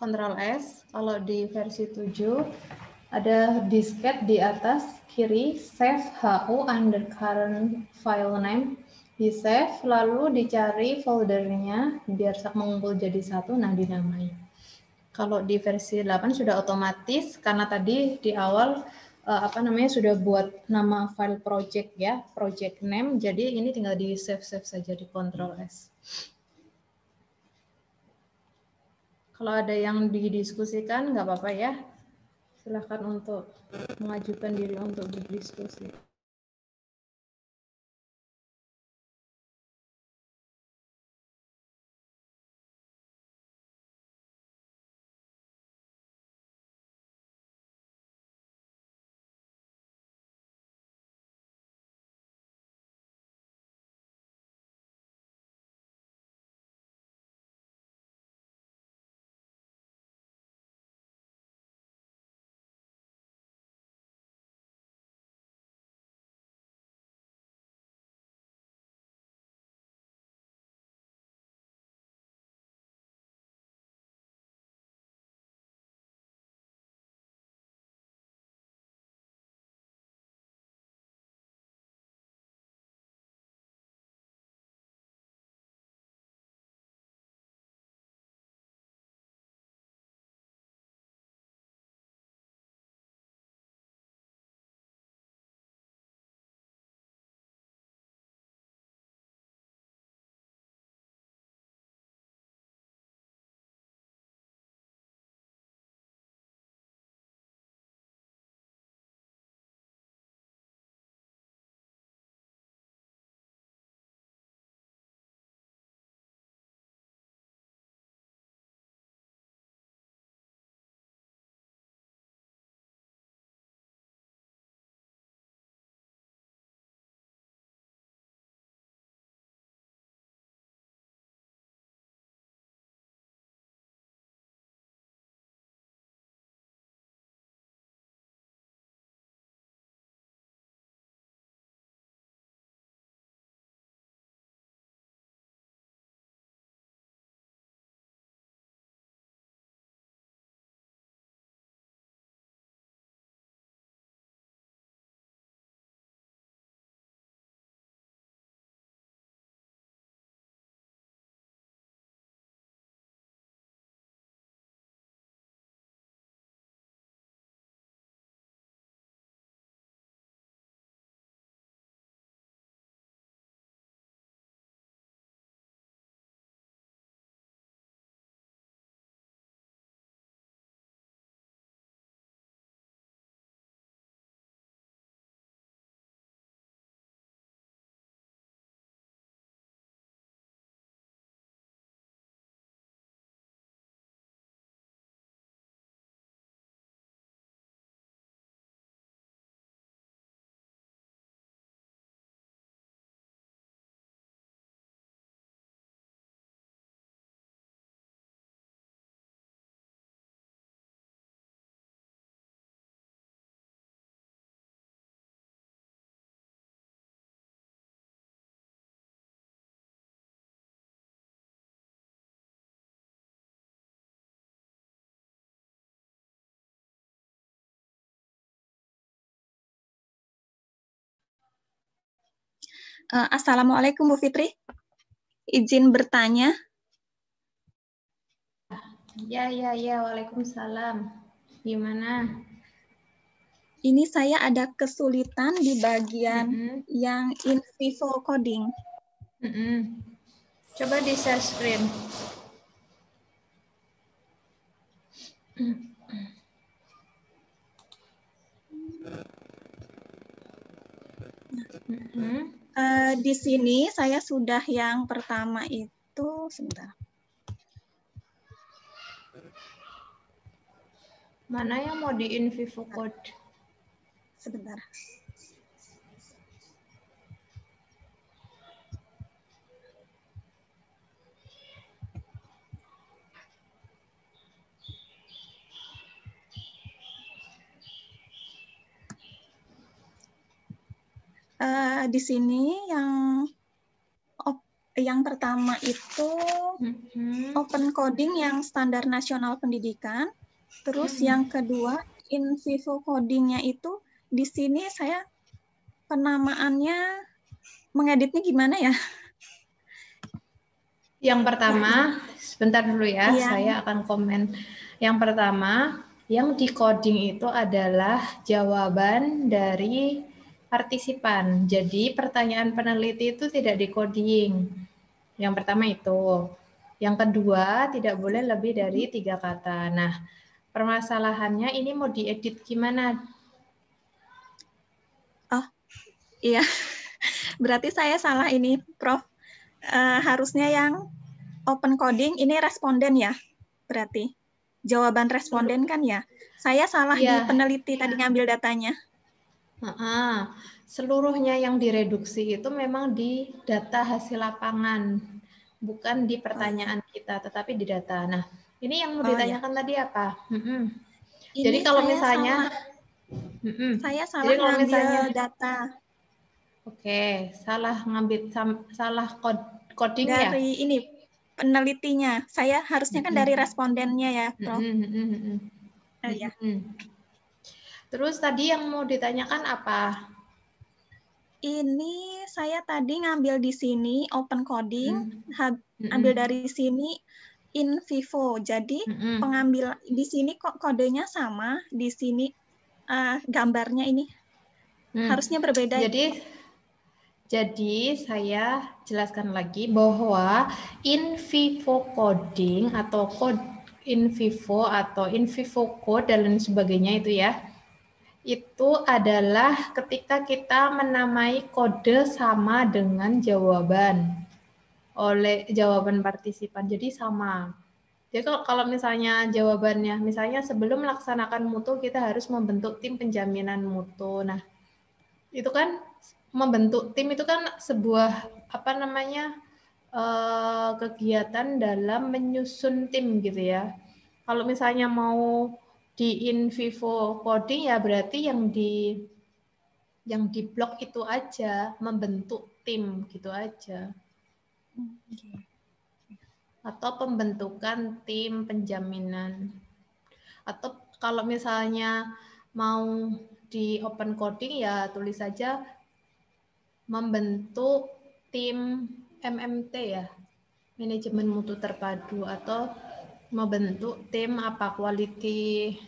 Ctrl S, kalau di versi 7 ada disket di atas kiri save HU under current file name, di save lalu dicari foldernya biar mengumpul jadi satu, nah dinamai. Kalau di versi 8 sudah otomatis karena tadi di awal sudah buat nama file project ya, project name, jadi ini tinggal di save saja di Ctrl S. Kalau ada yang didiskusikan nggak apa-apa ya, silahkan untuk mengajukan diri untuk berdiskusi. Assalamualaikum Bu Fitri. Izin bertanya. Ya, Waalaikumsalam. Gimana? Ini saya ada kesulitan di bagian yang in vivo coding. Coba di share screen. Di sini saya sudah yang pertama itu, sebentar. Mana yang mau di in vivo code? Sebentar. Di sini yang pertama itu open coding yang standar nasional pendidikan. Terus yang kedua in vivo codingnya itu di sini saya penamaannya mengeditnya gimana ya? Yang pertama, sebentar dulu ya, saya akan komen. Yang pertama, yang di coding itu adalah jawaban dari partisipan. Jadi pertanyaan peneliti itu tidak di coding. Yang pertama itu. Yang kedua, tidak boleh lebih dari 3 kata. Nah, permasalahannya ini mau diedit gimana? Oh, iya. Berarti saya salah ini, Prof. Harusnya yang open coding ini responden ya, berarti jawaban responden kan ya. Saya salah di peneliti tadi ngambil datanya. Seluruhnya yang direduksi itu memang di data hasil lapangan, bukan di pertanyaan kita, tetapi di data. Nah, ini yang mau ditanyakan tadi apa? Jadi kalau misalnya saya salah ngambil data. Oke, salah coding ya? Dari ini penelitinya. Saya harusnya kan dari respondennya ya, Prof. Ya. Terus tadi yang mau ditanyakan apa? Ini saya tadi ngambil di sini open coding, ambil dari sini in vivo. Jadi pengambil di sini kok kodenya sama, di sini gambarnya ini harusnya berbeda. Jadi saya jelaskan lagi bahwa in vivo coding atau code in vivo atau in vivo code dan lain sebagainya itu ya, itu adalah ketika kita menamai kode sama dengan jawaban oleh jawaban partisipan. Jadi sama. Jadi kalau misalnya jawabannya, misalnya sebelum melaksanakan mutu kita harus membentuk tim penjaminan mutu. Nah, itu kan membentuk tim itu kan sebuah kegiatan dalam menyusun tim gitu ya. Kalau misalnya mau di in vivo coding ya berarti yang di blok itu aja membentuk tim gitu aja. Atau pembentukan tim penjaminan. Atau kalau misalnya mau di open coding ya tulis saja membentuk tim MMT ya, manajemen mutu terpadu, atau membentuk tim quality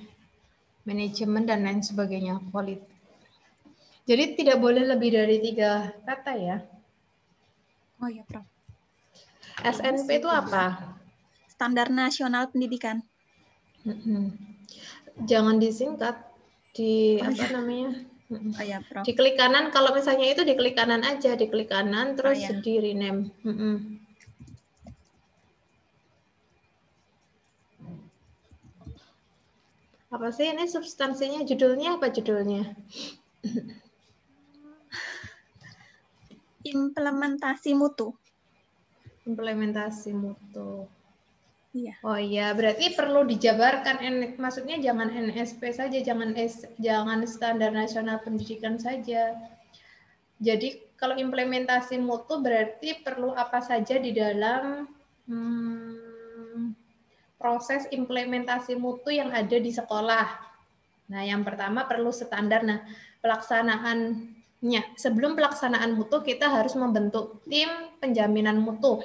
management dan lain sebagainya, quality. Jadi tidak boleh lebih dari 3 kata ya. Oh ya, Prof. SNP itu apa? Standar Nasional Pendidikan. Jangan disingkat di diklik kanan. Kalau misalnya itu diklik kanan aja, diklik kanan terus di rename. Apa sih ini substansinya? Judulnya apa judulnya? Implementasi mutu. Implementasi mutu. Iya. Oh iya, berarti perlu dijabarkan. Maksudnya jangan NSP saja, jangan standar nasional pendidikan saja. Jadi kalau implementasi mutu berarti perlu apa saja di dalam proses implementasi mutu yang ada di sekolah. Nah, yang pertama perlu standar. Nah, pelaksanaannya. Sebelum pelaksanaan mutu kita harus membentuk tim penjaminan mutu.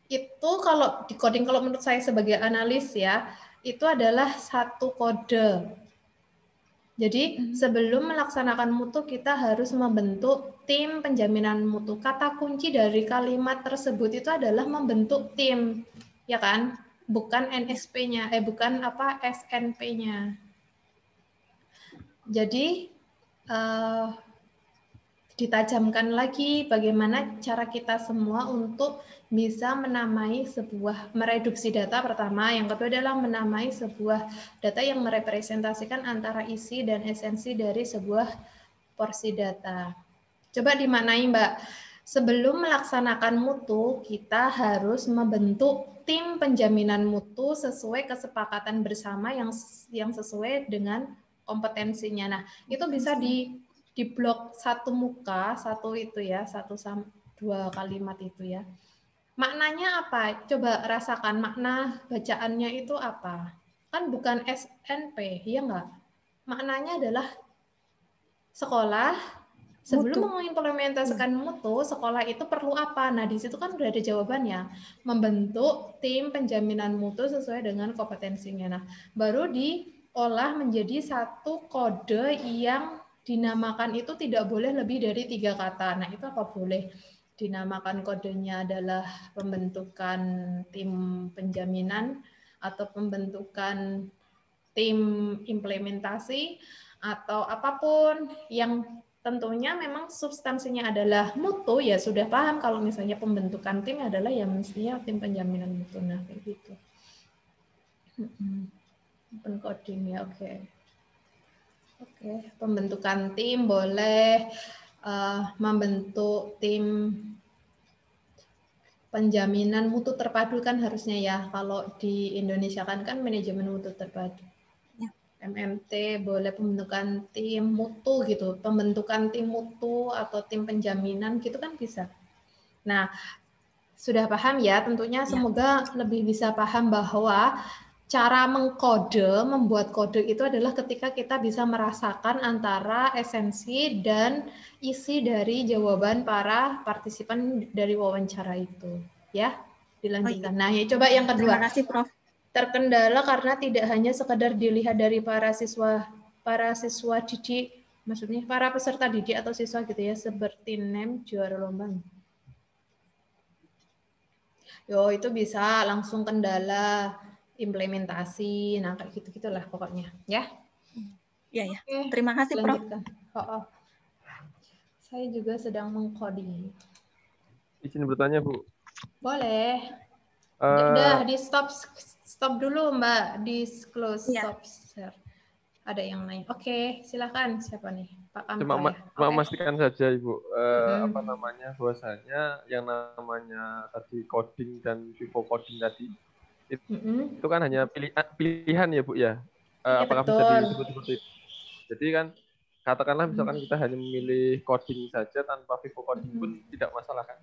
Itu kalau di coding, kalau menurut saya sebagai analis ya, itu adalah satu kode. Jadi sebelum melaksanakan mutu kita harus membentuk tim penjaminan mutu. Kata kunci dari kalimat tersebut itu adalah membentuk tim, ya kan? Bukan NSP-nya, bukan SNP-nya. Jadi ditajamkan lagi bagaimana cara kita semua untuk bisa mereduksi data pertama, yang kedua adalah menamai sebuah data yang merepresentasikan antara isi dan esensi dari sebuah porsi data. Coba dimaknai Mbak, sebelum melaksanakan mutu kita harus membentuk tim penjaminan mutu sesuai kesepakatan bersama yang sesuai dengan kompetensinya. Nah, itu bisa di blok satu muka, satu itu ya, 1-2 kalimat itu ya. Maknanya apa? Coba rasakan makna bacaannya itu apa? Kan bukan SNP, ya enggak? Maknanya adalah sekolah. Sebelum mengimplementasikan mutu, sekolah itu perlu apa? Nah, di situ kan udah ada jawabannya. Membentuk tim penjaminan mutu sesuai dengan kompetensinya. Nah, baru diolah menjadi satu kode yang dinamakan itu tidak boleh lebih dari 3 kata. Nah, itu apa boleh? Dinamakan kodenya adalah pembentukan tim penjaminan atau pembentukan tim implementasi atau apapun yang tentunya memang substansinya adalah mutu, ya sudah paham kalau misalnya pembentukan tim adalah ya mestinya tim penjaminan mutu. Nah, kayak gitu. Open coding ya, oke. Oke, pembentukan tim boleh, membentuk tim penjaminan mutu terpadu kan harusnya ya. Kalau di Indonesia kan manajemen mutu terpadu. MMT boleh pembentukan tim mutu gitu, pembentukan tim mutu atau tim penjaminan gitu kan bisa. Nah, sudah paham ya, tentunya semoga lebih bisa paham bahwa cara mengkode, membuat kode itu adalah ketika kita bisa merasakan antara esensi dan isi dari jawaban para partisipan dari wawancara itu. Ya, dilanjutkan. Nah, ya coba yang kedua. Terima kasih, Prof. Terkendala karena tidak hanya sekedar dilihat dari para siswa didik, maksudnya para peserta didik atau siswa gitu ya, seperti NEM juara lomba. Yo, itu bisa langsung kendala implementasi, nah kayak gitu-gitulah pokoknya, ya. Iya, ya. Oke, Terima kasih, Prof. Saya juga sedang mengcoding. Izin bertanya, Bu. Boleh. Udah di stop dulu Mbak, di close, stop share. Ada yang nanya. Oke, silakan. Siapa nih? Pak Kamto Cuma ya? memastikan saja Ibu, apa namanya, bahwasanya yang namanya tadi coding dan vivo coding tadi, itu kan hanya pilihan ya Bu ya? Apakah bisa disebut seperti itu? Jadi kan, katakanlah misalkan kita hanya memilih coding saja tanpa vivo coding pun tidak masalah kan?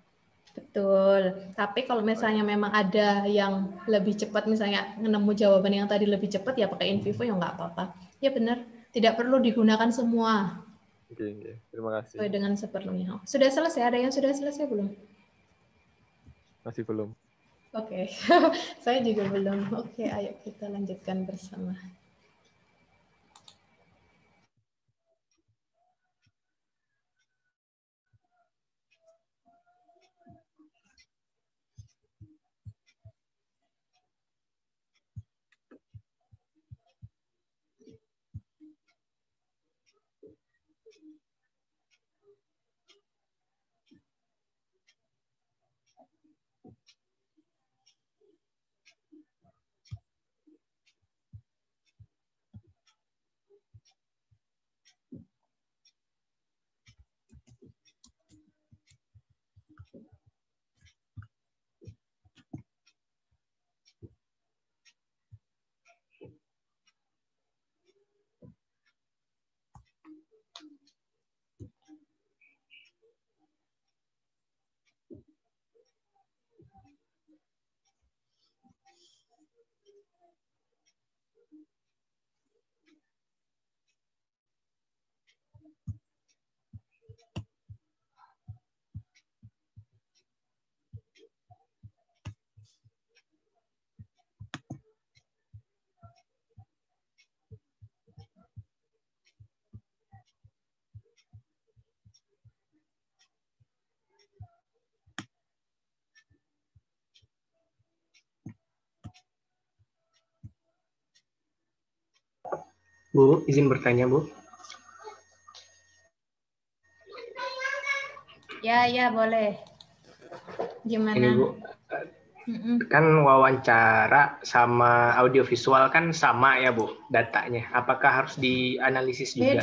Betul. Tapi kalau misalnya memang ada yang lebih cepat, misalnya nemu jawaban yang tadi lebih cepat, ya pakai in vivo ya nggak apa-apa. Ya benar. Tidak perlu digunakan semua. Oke. Terima kasih. Sesuai dengan seperlunya. Sudah selesai? Ada yang sudah selesai belum? Masih belum. Oke. Saya juga belum. Oke, ayo kita lanjutkan bersama. Bu, izin bertanya, Bu. Ya, boleh. Gimana? Ini, Bu. Kan wawancara sama audiovisual kan sama ya, Bu, datanya. Apakah harus dianalisis juga?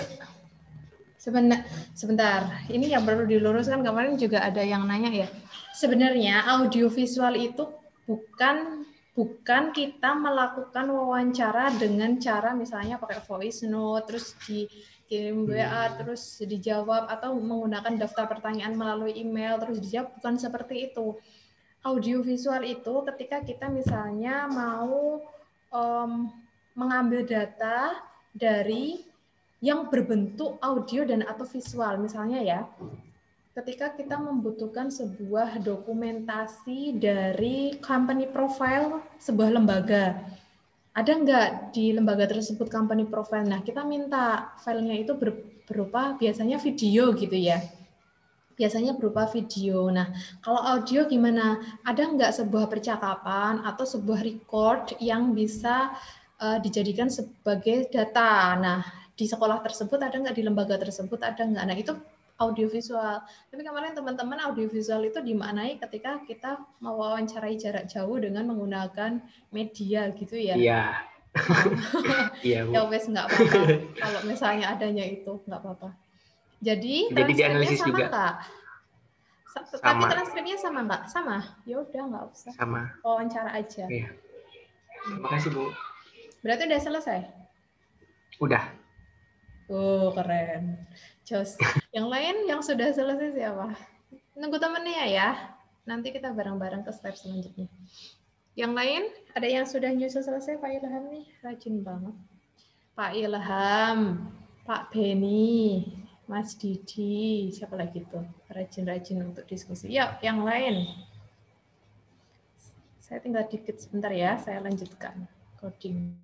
Sebentar. Ini yang perlu diluruskan, kemarin juga ada yang nanya ya. Sebenarnya audiovisual itu bukan Bukan kita melakukan wawancara dengan cara misalnya pakai voice note, terus dikirim WA, terus dijawab, atau menggunakan daftar pertanyaan melalui email, terus dijawab. Bukan seperti itu. Audiovisual itu ketika kita misalnya mau mengambil data dari yang berbentuk audio dan atau visual. Misalnya ya, ketika kita membutuhkan sebuah dokumentasi dari company profile sebuah lembaga, ada nggak di lembaga tersebut company profile? Nah, kita minta filenya itu berupa biasanya video gitu ya. Biasanya berupa video. Nah, kalau audio gimana? Ada nggak sebuah percakapan atau sebuah record yang bisa dijadikan sebagai data? Nah, di sekolah tersebut ada nggak, di lembaga tersebut ada nggak? Nah, itu audiovisual. Tapi kemarin teman-teman, audiovisual itu dimaknai ketika kita mewawancarai jarak jauh dengan menggunakan media gitu ya. Iya. Iya, Bu. Ya wes, nggak apa-apa. Kalau misalnya adanya itu nggak apa-apa. Jadi transkripnya dianalisis sama juga. nggak? Tapi transkripnya sama nggak? Sama. Ya udah, nggak usah. Sama. Wawancara aja. Iya. Terima kasih, Bu. Berarti udah selesai? Udah. Oh, keren. Jos. Yang lain yang sudah selesai siapa? Nunggu temennya ya. Nanti kita bareng-bareng ke step selanjutnya. Yang lain, ada yang sudah nyusul selesai? Pak Ilham nih, rajin banget. Pak Ilham, Pak Beni, Mas Didi, siapa lagi tuh? Rajin-rajin untuk diskusi. Ya, yang lain. Saya tinggal dikit sebentar ya, saya lanjutkan coding.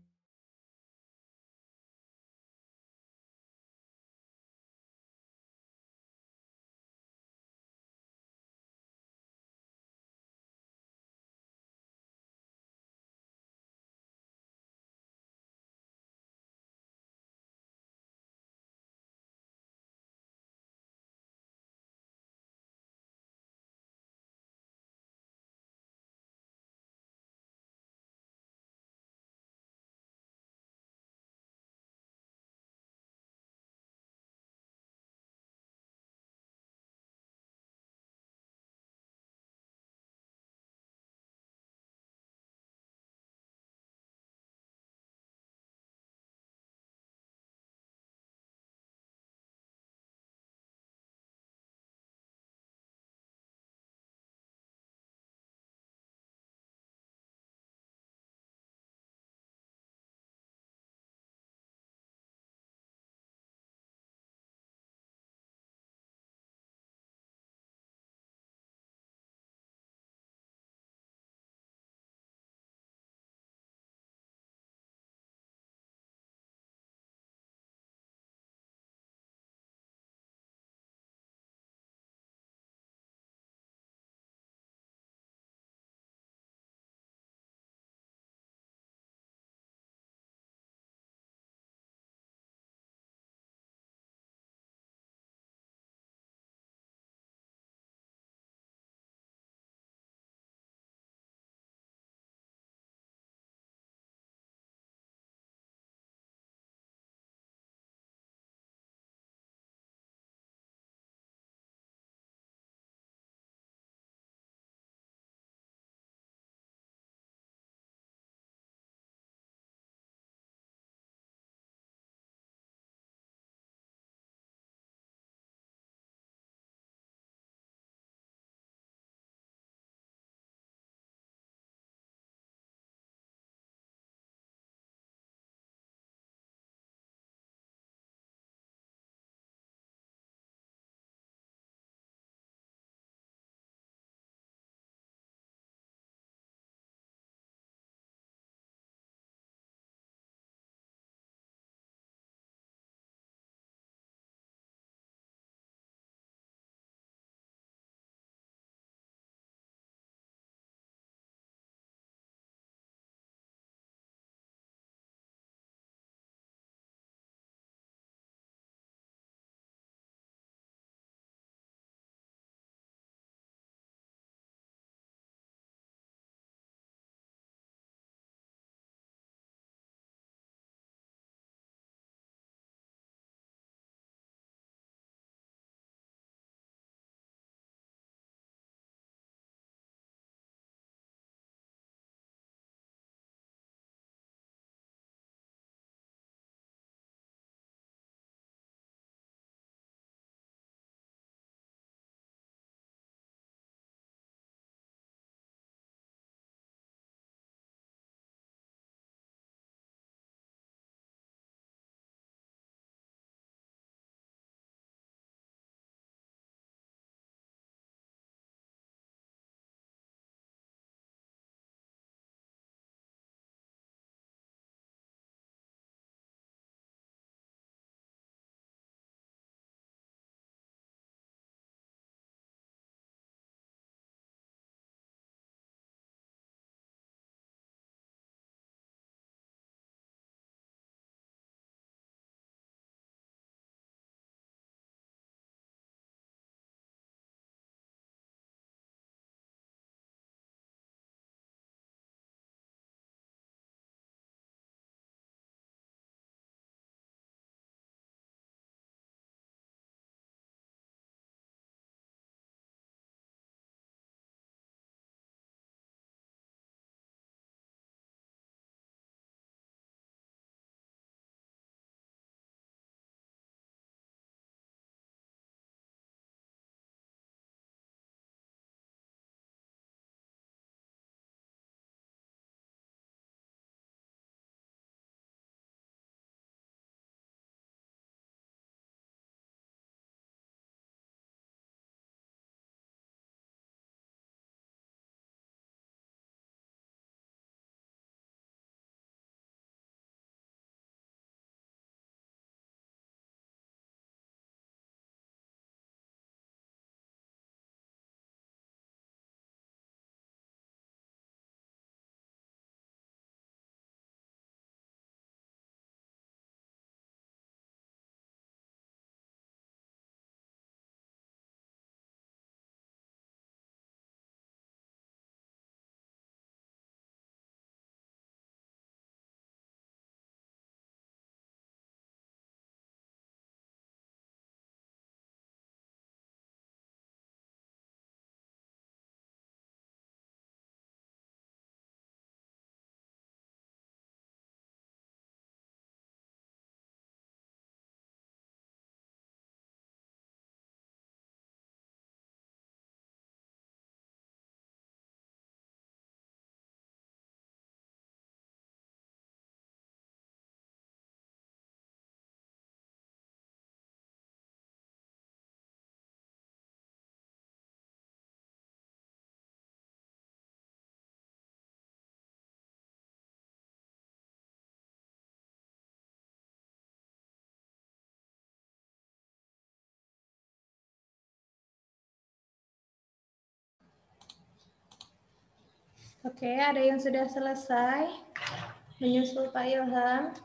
Oke, ada yang sudah selesai? Menyusul Pak Ilham.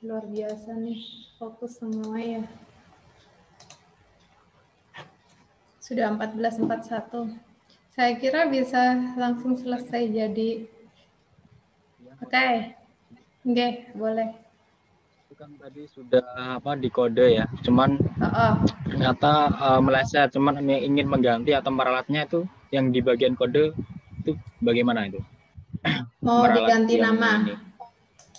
Luar biasa nih, fokus semua ya. Sudah 14.41. Saya kira bisa langsung selesai jadi. Oke. Oke, boleh. Itu kan tadi sudah di kode ya. Cuman ternyata meleset, cuman yang ingin mengganti atau meralatnya itu yang di bagian kode itu bagaimana itu? Mau Meralat diganti yang nama? ini.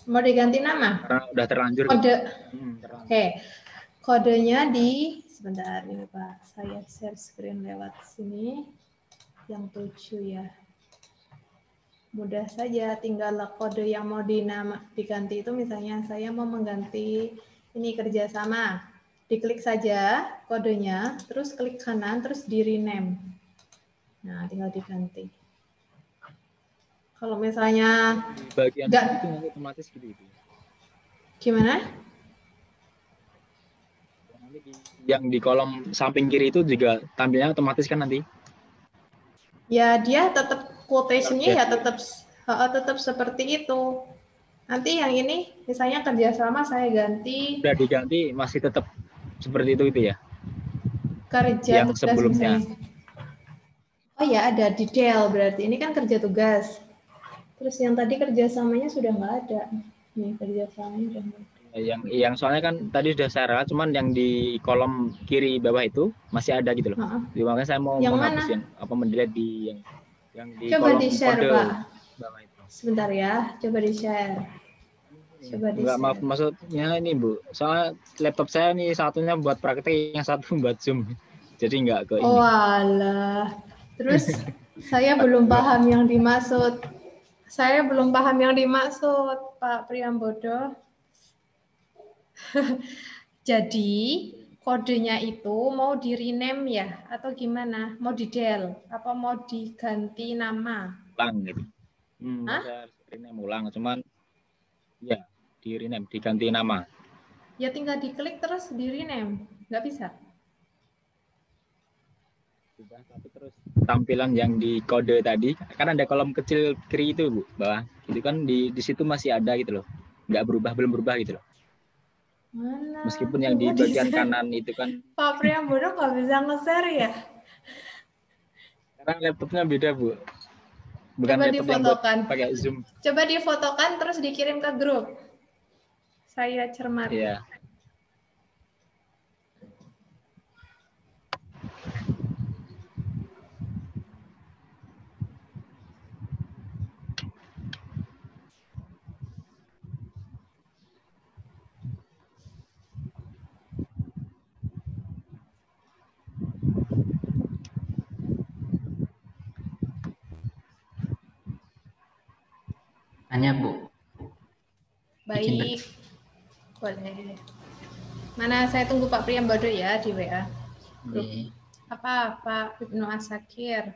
Mau diganti nama? Karena udah terlanjur. Kode. Terlanjur. Oke. Kodenya di sebentar ini Pak. Saya share screen lewat sini. Yang 7 ya. Mudah saja, tinggal kode yang mau diganti itu misalnya saya mau mengganti ini kerjasama. Diklik saja kodenya, terus klik kanan, terus di rename. Nah, tinggal diganti. Kalau misalnya di bagian itu nanti otomatis gitu. Gimana? Yang di kolom samping kiri itu juga tampilnya otomatis kan nanti? Ya, dia tetap quotation-nya ya tetap seperti itu. Nanti yang ini misalnya kerjasama saya ganti. Udah diganti masih tetap seperti itu ya? Kerja yang tugas sebelumnya. Misalnya. Oh ya, ada detail berarti ini kan kerja tugas. Terus yang tadi kerjasamanya sudah nggak ada. Nih kerjasamanya sudah nggak ada. Yang soalnya kan tadi sudah saya ralat, cuman yang di kolom kiri bawah itu masih ada gitu loh. Jadi makanya saya mau yang menghapus mana? yang mendelete di yang di Coba kolom di share kode Pak. bawah itu. Sebentar ya, coba di share. Coba di Enggak, share. maaf, maksudnya ini Bu, soalnya laptop saya nih satunya buat praktek, yang satu buat Zoom. Jadi enggak ke ini. Oh alah. Terus saya belum paham yang dimaksud. Saya belum paham yang dimaksud, Pak Priambodo. Jadi kodenya itu mau di rename ya atau gimana? Mau di del apa mau diganti nama? Ulang gitu. Saya rename ulang, cuman ya di rename, diganti nama. Ya tinggal diklik terus di rename, nggak bisa? Sudah, tapi terus tampilan yang di kode tadi kan ada kolom kecil kiri itu Bu, bawah. Itu kan di situ masih ada gitu loh. Nggak berubah, belum berubah gitu loh. Mana? Meskipun yang di bagian kanan itu kan Pak Priambodo nggak bisa nge-share ya? karena laptopnya beda Bu. Bukan Coba laptop yang buat difotokan. pakai Zoom. Coba difotokan terus dikirim ke grup. Saya cermati. Iya. Tanya Bu. Baik. Boleh. Mana saya tunggu Pak Priambodo ya di WA. Ini, Apa Pak Ibnu Asakir?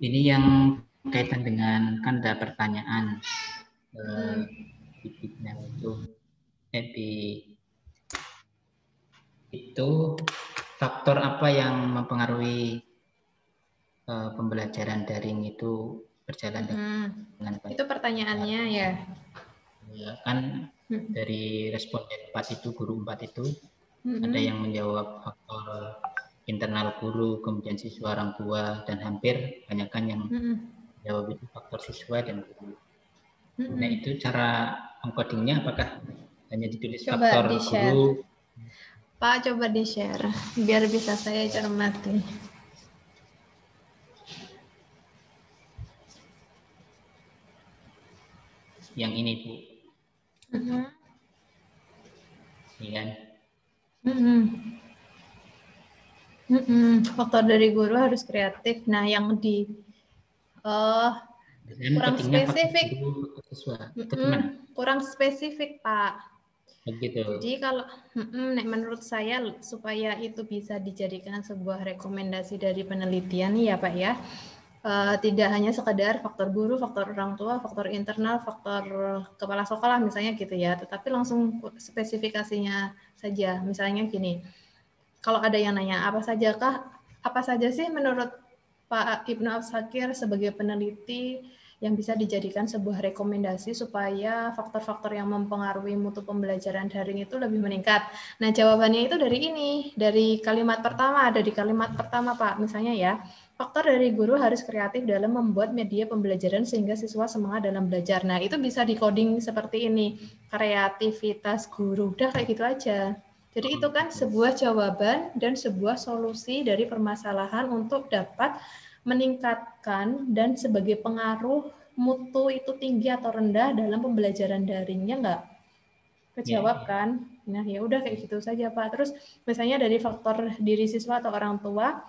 ini yang kaitan dengan kan ada pertanyaan di Bitnam itu faktor apa yang mempengaruhi pembelajaran daring itu berjalan dengan baik? Itu pertanyaannya ya. Ya, kan dari responden 4 itu, guru 4 itu, ada yang menjawab faktor internal guru, kemudian siswa, orang tua, dan hampir banyakkan yang jawab itu faktor siswa dan guru. Nah itu cara encodingnya apakah hanya ditulis Coba faktor di-share. guru? Pak coba di-share biar bisa saya cermati. Yang ini Bu. Ini kan. Faktor dari guru harus kreatif. Nah, yang di kurang spesifik. Kurang spesifik, Pak. Begitu. Jadi kalau menurut saya supaya itu bisa dijadikan sebuah rekomendasi dari penelitian ya, Pak ya. Tidak hanya sekedar faktor guru, faktor orang tua, faktor internal, faktor kepala sekolah misalnya gitu ya, tetapi langsung spesifikasinya saja. Misalnya gini, kalau ada yang nanya apa sajakah apa saja sih menurut Pak Ibnu Abshakir sebagai peneliti yang bisa dijadikan sebuah rekomendasi supaya faktor-faktor yang mempengaruhi mutu pembelajaran daring itu lebih meningkat? Nah, jawabannya itu dari kalimat pertama, ada di kalimat pertama, Pak. Misalnya ya, faktor dari guru harus kreatif dalam membuat media pembelajaran sehingga siswa semangat dalam belajar. Nah, itu bisa di-coding seperti ini, kreativitas guru. Udah kayak gitu aja. Jadi itu kan sebuah jawaban dan sebuah solusi dari permasalahan untuk dapat meningkatkan dan sebagai pengaruh mutu itu tinggi atau rendah dalam pembelajaran daringnya nggak? Kejawab kan? Nah ya udah kayak gitu saja Pak. Terus misalnya dari faktor diri siswa atau orang tua,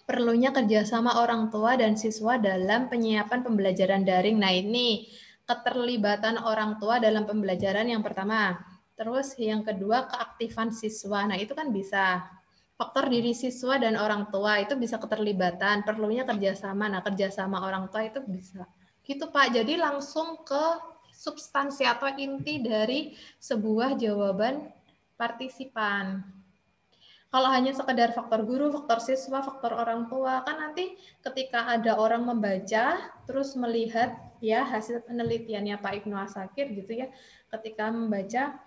perlunya kerjasama orang tua dan siswa dalam penyiapan pembelajaran daring. Nah ini keterlibatan orang tua dalam pembelajaran yang pertama. Terus yang kedua keaktifan siswa. Nah itu kan bisa. Faktor diri siswa dan orang tua itu bisa keterlibatan. Perlunya kerjasama. Nah kerjasama orang tua itu bisa. Gitu Pak. Jadi langsung ke substansi atau inti dari sebuah jawaban partisipan. Kalau hanya sekedar faktor guru, faktor siswa, faktor orang tua, kan nanti ketika ada orang membaca, terus melihat ya hasil penelitiannya Pak Ibnu Abshakir gitu ya, ketika membaca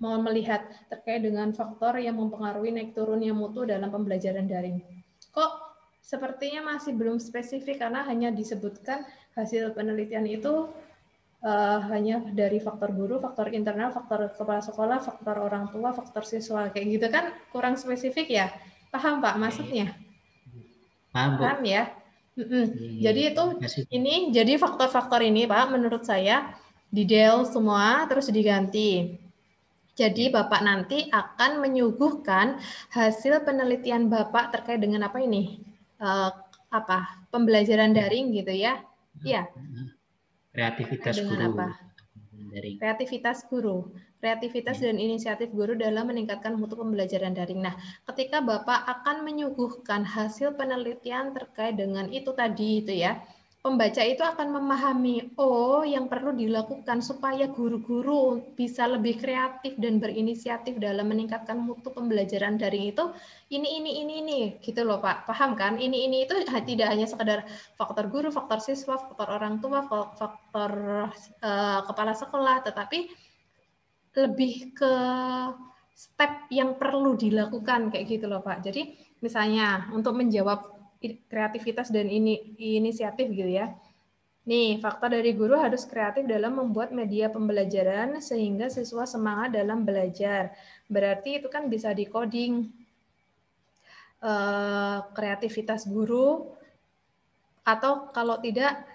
mau melihat terkait dengan faktor yang mempengaruhi naik turunnya mutu dalam pembelajaran daring. Kok sepertinya masih belum spesifik karena hanya disebutkan hasil penelitian itu hanya dari faktor guru, faktor internal, faktor kepala sekolah, faktor orang tua, faktor siswa, kayak gitu kan kurang spesifik ya. Paham Pak maksudnya? Paham ya? Jadi itu jadi faktor-faktor ini Pak menurut saya di-del semua terus diganti. Jadi Bapak nanti akan menyuguhkan hasil penelitian Bapak terkait dengan apa ini? Pembelajaran daring gitu ya. Iya. Kreativitas dengan guru. Apa? Kreativitas guru. Kreativitas dan inisiatif guru dalam meningkatkan mutu pembelajaran daring. Nah, ketika Bapak akan menyuguhkan hasil penelitian terkait dengan itu tadi itu ya, pembaca itu akan memahami, oh yang perlu dilakukan supaya guru-guru bisa lebih kreatif dan berinisiatif dalam meningkatkan mutu pembelajaran daring itu ini gitu loh Pak. Paham kan? Ini itu tidak hanya sekedar faktor guru, faktor siswa, faktor orang tua, faktor kepala sekolah, tetapi lebih ke step yang perlu dilakukan kayak gitu loh Pak. Jadi misalnya untuk menjawab kreativitas dan inisiatif gitu ya. Nih, faktor dari guru harus kreatif dalam membuat media pembelajaran sehingga siswa semangat dalam belajar. Berarti itu kan bisa di-coding kreativitas guru atau kalau tidak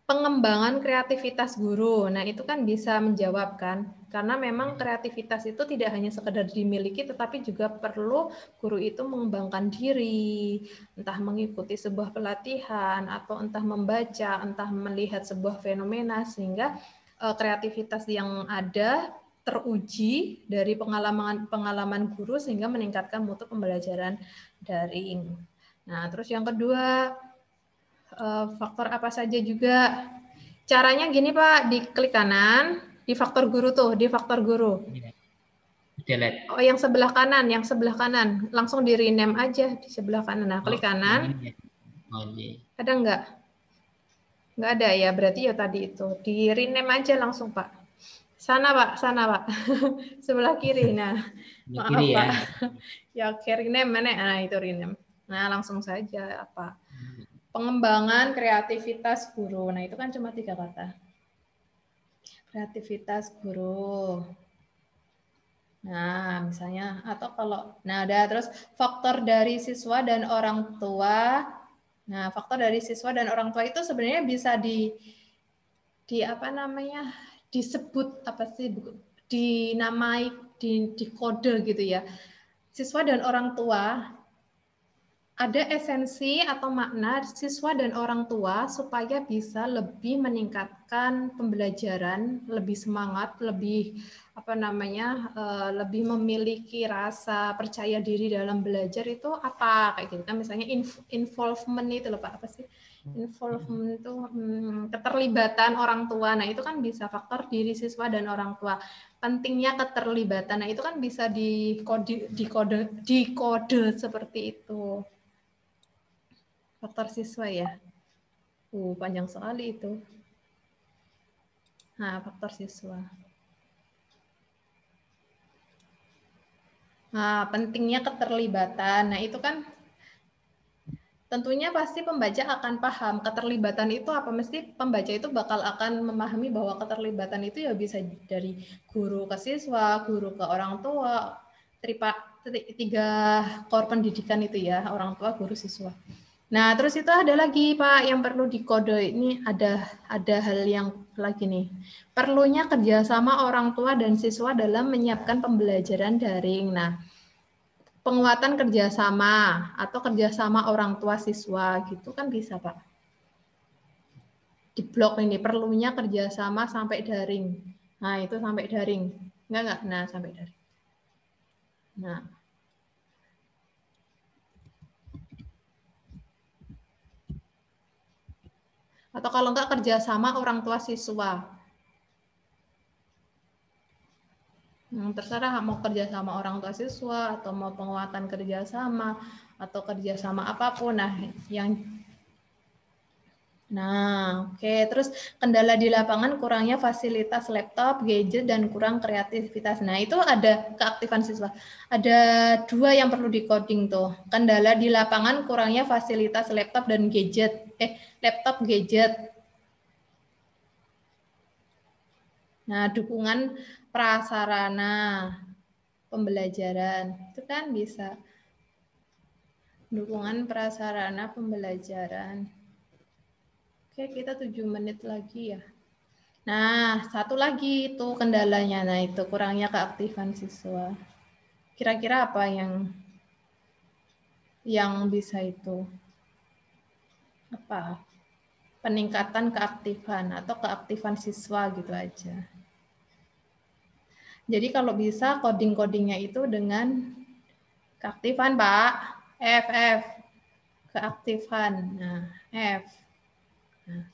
pengembangan kreativitas guru. Nah, itu kan bisa menjawab kan? Karena memang kreativitas itu tidak hanya sekedar dimiliki, tetapi juga perlu guru itu mengembangkan diri, entah mengikuti sebuah pelatihan, atau entah membaca, entah melihat sebuah fenomena, sehingga kreativitas yang ada teruji dari pengalaman guru, sehingga meningkatkan mutu pembelajaran daring. Nah, terus yang kedua, faktor apa saja juga. Caranya gini Pak, diklik kanan, di faktor guru tuh, di faktor guru. Delete. Oh, yang sebelah kanan, langsung di rename aja di sebelah kanan. Nah, klik kanan. Ada nggak? Nggak ada ya, berarti ya tadi itu. Di rename aja langsung Pak. Sana Pak. Sebelah kiri. Nah, maaf kiri, Pak. Ya, rename mana? Nah, itu rename. Nah, langsung saja apa? Pengembangan kreativitas guru. Nah, itu kan cuma 3 kata. Kreativitas guru. Nah, misalnya atau kalau ada terus faktor dari siswa dan orang tua. Nah, faktor dari siswa dan orang tua itu sebenarnya bisa disebut dinamai di kode gitu ya. Siswa dan orang tua ada esensi atau makna siswa dan orang tua supaya bisa lebih meningkatkan pembelajaran, lebih semangat, lebih lebih memiliki rasa percaya diri dalam belajar itu apa kayak gitu kan, misalnya involvement itu loh Pak, apa sih Involvement itu keterlibatan orang tua. Nah, itu kan bisa faktor diri siswa dan orang tua. Pentingnya keterlibatan. Nah, itu kan bisa dikode seperti itu. Faktor siswa ya. Panjang sekali itu. Nah, faktor siswa. Nah, pentingnya keterlibatan. Nah, itu kan tentunya pasti pembaca akan paham keterlibatan itu apa, mesti pembaca itu bakal akan memahami bahwa keterlibatan itu ya bisa dari guru ke siswa, guru ke orang tua, tiga core pendidikan itu ya, orang tua, guru, siswa. Nah, terus itu ada lagi Pak yang perlu dikode, ini ada hal yang lagi nih. Perlunya kerjasama orang tua dan siswa dalam menyiapkan pembelajaran daring. Nah, penguatan kerjasama atau kerjasama orang tua siswa gitu kan bisa Pak. Di blok ini perlunya kerjasama sampai daring. Nah itu sampai daring. Enggak. Nah sampai daring. Nah. Atau kalau enggak kerjasama orang tua siswa. Terserah mau kerjasama orang tua siswa atau mau penguatan kerjasama atau kerjasama apapun. Oke. Terus kendala di lapangan kurangnya fasilitas laptop, gadget, dan kurang kreativitas. Nah itu ada keaktifan siswa. Ada 2 yang perlu di-coding tuh. Kendala di lapangan kurangnya fasilitas laptop dan gadget. Laptop, gadget. Nah dukungan prasarana pembelajaran itu kan bisa, dukungan prasarana pembelajaran. Oke, kita 7 menit lagi ya. Nah, satu lagi itu kendalanya, nah itu kurangnya keaktifan siswa. Kira-kira apa yang bisa itu? Apa? Peningkatan keaktifan atau keaktifan siswa gitu aja. Jadi kalau bisa coding-codingnya itu dengan keaktifan, Pak. F. Keaktifan. Nah, F. Nah,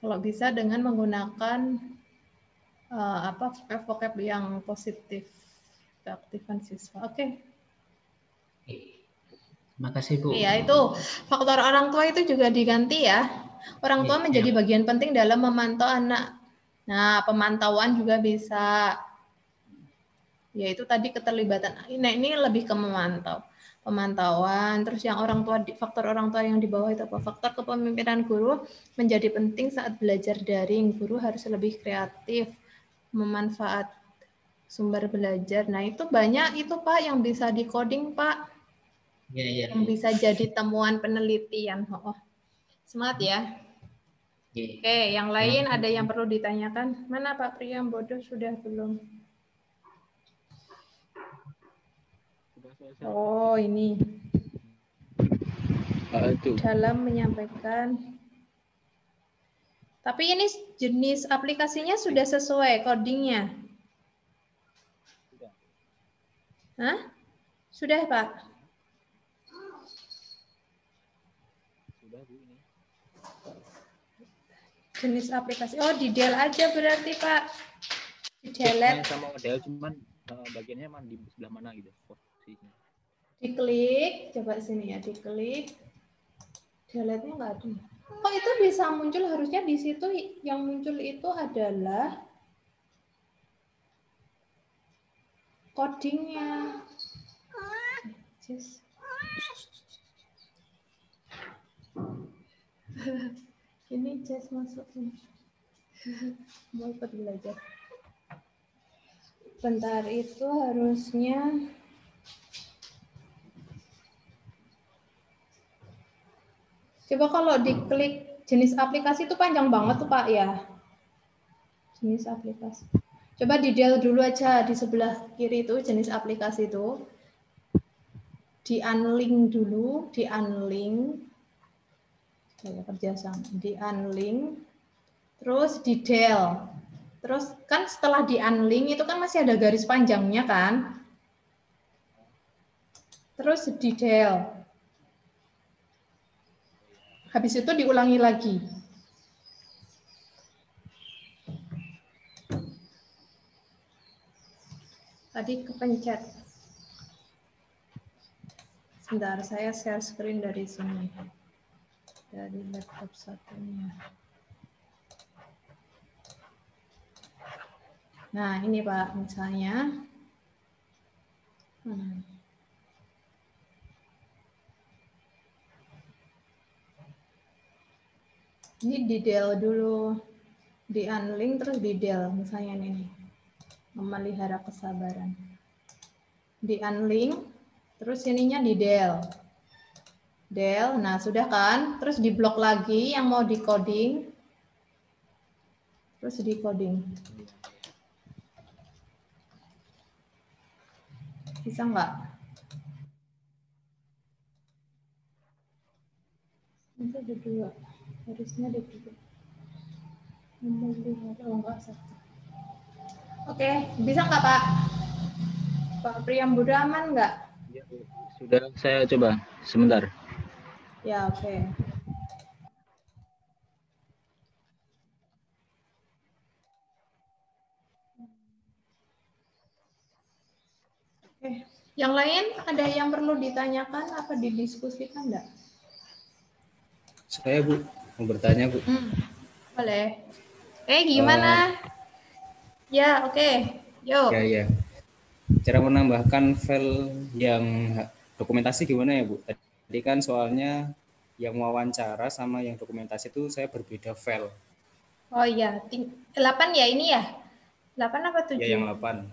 kalau bisa dengan menggunakan vocab yang positif. Keaktifan siswa. Oke. Terima kasih, Bu. Iya, itu faktor orang tua itu juga diganti ya. Orang tua menjadi bagian penting dalam memantau anak. Nah, pemantauan juga bisa. Yaitu tadi keterlibatan. Nah, ini lebih ke pemantauan. Terus yang orang tua, faktor orang tua yang di bawah itu apa? Faktor kepemimpinan guru menjadi penting saat belajar daring. Guru harus lebih kreatif, memanfaat sumber belajar. Nah, itu banyak itu Pak yang bisa di-coding, Pak. Iya. Yang bisa jadi temuan penelitian. Semangat ya. Oke, yang lain ada yang perlu ditanyakan? Mana Pak Priyambodo, sudah belum? Oh, ini. Dalam menyampaikan. Tapi ini jenis aplikasinya sudah sesuai codingnya. Hah? Sudah, Pak? Sudah, Bu, ini. Jenis aplikasi. Oh, di Dell aja berarti, Pak. Di delete. Sama Dell, cuman bagiannya di sebelah mana gitu posisinya. Diklik, coba sini ya, diklik. Delete-nya nggak ada. Kok itu bisa muncul, harusnya di situ yang muncul itu adalah codingnya. Ini Jess masukin. Mau ikut belajar. Bentar, itu harusnya coba kalau diklik jenis aplikasi itu panjang banget tuh Pak ya. Jenis aplikasi. Coba di Dell dulu aja, di sebelah kiri itu jenis aplikasi itu. Di unlink dulu, di unlink. Saya kerjasama, di unlink. Terus di Dell. Terus kan setelah di unlink itu kan masih ada garis panjangnya kan. Terus di Dell. Habis itu diulangi lagi. Tadi kepencet. Sebentar, saya share screen dari sini. Dari laptop satunya. Nah, ini Pak, misalnya. Ini di del dulu. Di unlink terus di del. Misalnya ini. Memelihara kesabaran. Di unlink, terus ininya di del. Del, nah sudah kan? Terus di blok lagi yang mau di coding. Terus di coding. Bisa nggak? Ini ada dua. Harusnya ada dua. Oh, enggak satu. Oke, bisa nggak Pak? Pak Priyambudo aman nggak? Ya, sudah saya coba sebentar. Ya, oke. Oke, yang lain ada yang perlu ditanyakan apa didiskusikan enggak? Saya Bu, mau bertanya Bu. Boleh. Gimana? Ya, oke. Yuk. Ya. Cara menambahkan file yang dokumentasi gimana ya Bu? Tadi kan soalnya yang wawancara sama yang dokumentasi itu saya berbeda file. Oh iya, 8 ya ini ya? 8 apa 7? Ya, yang 8.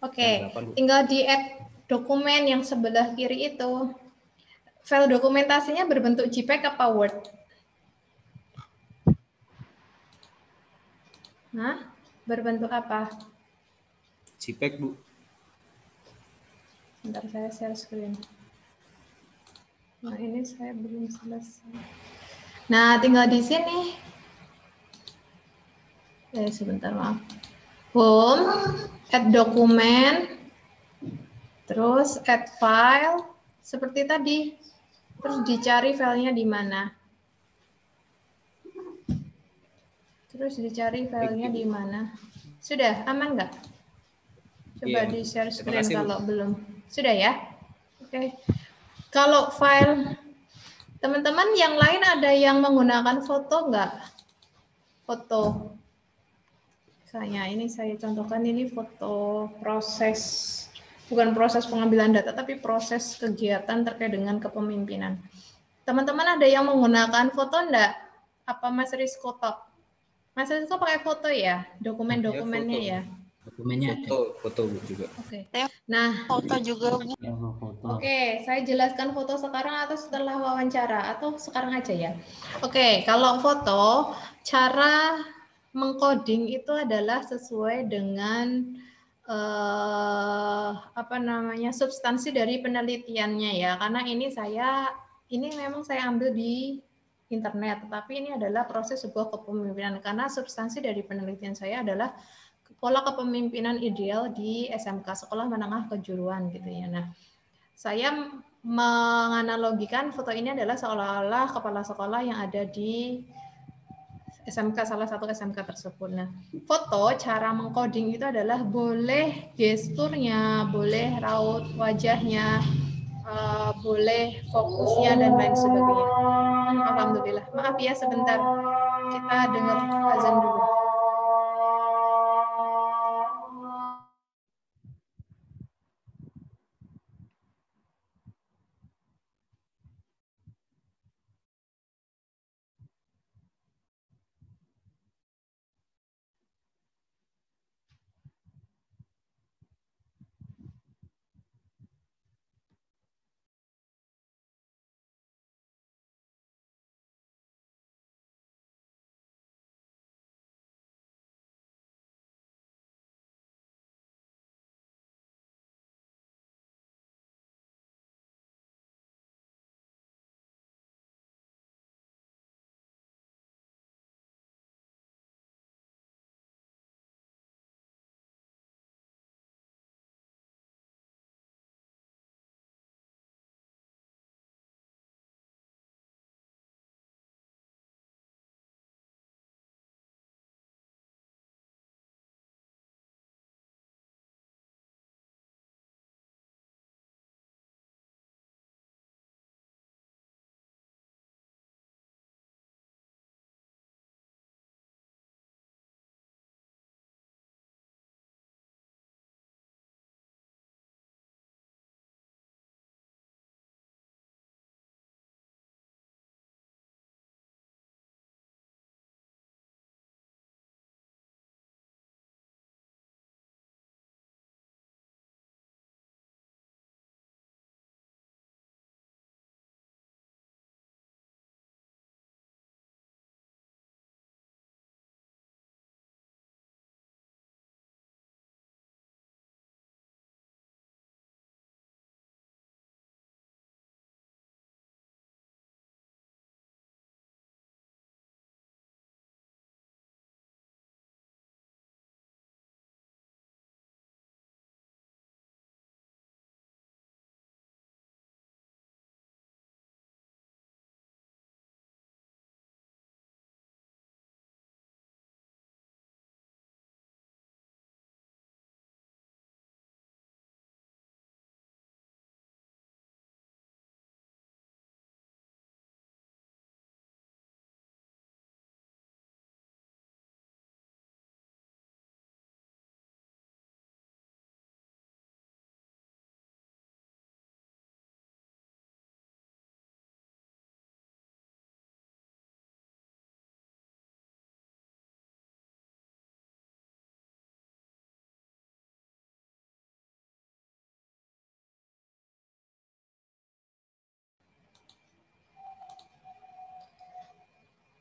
Oke, tinggal di add dokumen yang sebelah kiri itu. File dokumentasinya berbentuk JPEG apa Word? Nah, berbentuk apa? JPEG Bu. Bentar saya share screen. Nah, ini saya belum selesai. Nah, tinggal di sini. Sebentar, maaf. Home, add dokumen, terus add file, seperti tadi. Terus dicari filenya di mana. Sudah, aman nggak? Coba di share screen kalau belum. Sudah ya? Oke. Kalau file, teman-teman yang lain ada yang menggunakan foto nggak? Foto. Misalnya ini saya contohkan ini foto proses, bukan proses pengambilan data, tapi proses kegiatan terkait dengan kepemimpinan. Teman-teman ada yang menggunakan foto enggak? Apa Mas Rizko top? Mas Rizko pakai foto ya? Dokumen-dokumennya ya? Dokumennya foto juga. Oke. Nah, foto juga Bu. Oke, saya jelaskan foto sekarang atau setelah wawancara atau sekarang aja ya. Oke, kalau foto cara mengcoding itu adalah sesuai dengan substansi dari penelitiannya ya. Karena ini memang saya ambil di internet, tetapi ini adalah proses sebuah kepemimpinan karena substansi dari penelitian saya adalah pola kepemimpinan ideal di SMK, Sekolah Menengah Kejuruan gitu ya. Nah, saya menganalogikan foto ini adalah seolah-olah kepala sekolah yang ada di SMK, salah satu SMK tersebut. Nah, foto cara mengcoding itu adalah boleh gesturnya, boleh raut wajahnya, boleh fokusnya dan lain sebagainya. Alhamdulillah. Maaf ya sebentar. Kita dengar azan dulu.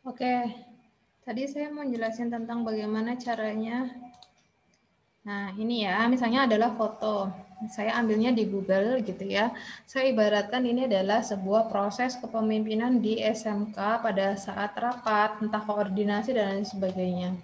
Oke, tadi saya mau jelasin tentang bagaimana caranya. Nah, ini ya, misalnya adalah foto. Saya ambilnya di Google gitu ya. Saya ibaratkan ini adalah sebuah proses kepemimpinan di SMK pada saat rapat, entah koordinasi dan lain sebagainya.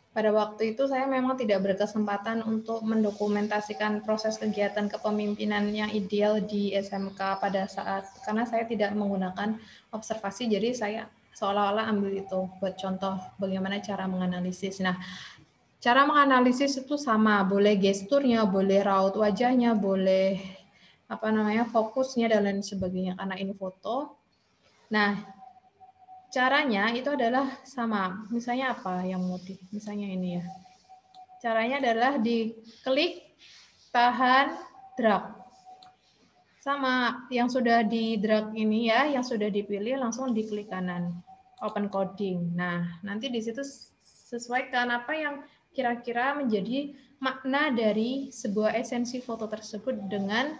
Pada waktu itu saya memang tidak berkesempatan untuk mendokumentasikan proses kegiatan kepemimpinan yang ideal di SMK pada saat, karena saya tidak menggunakan observasi, jadi saya seolah-olah ambil itu buat contoh bagaimana cara menganalisis. Nah, cara menganalisis itu sama, boleh gesturnya, boleh raut wajahnya, boleh fokusnya dan lain sebagainya karena ini foto. Nah, caranya itu adalah sama. Misalnya apa yang motif? Misalnya ini ya. Caranya adalah diklik, tahan, drag. Sama yang sudah di drag ini ya, yang sudah dipilih langsung diklik kanan. Open coding. Nah, nanti di situ sesuaikan apa yang kira-kira menjadi makna dari sebuah esensi foto tersebut dengan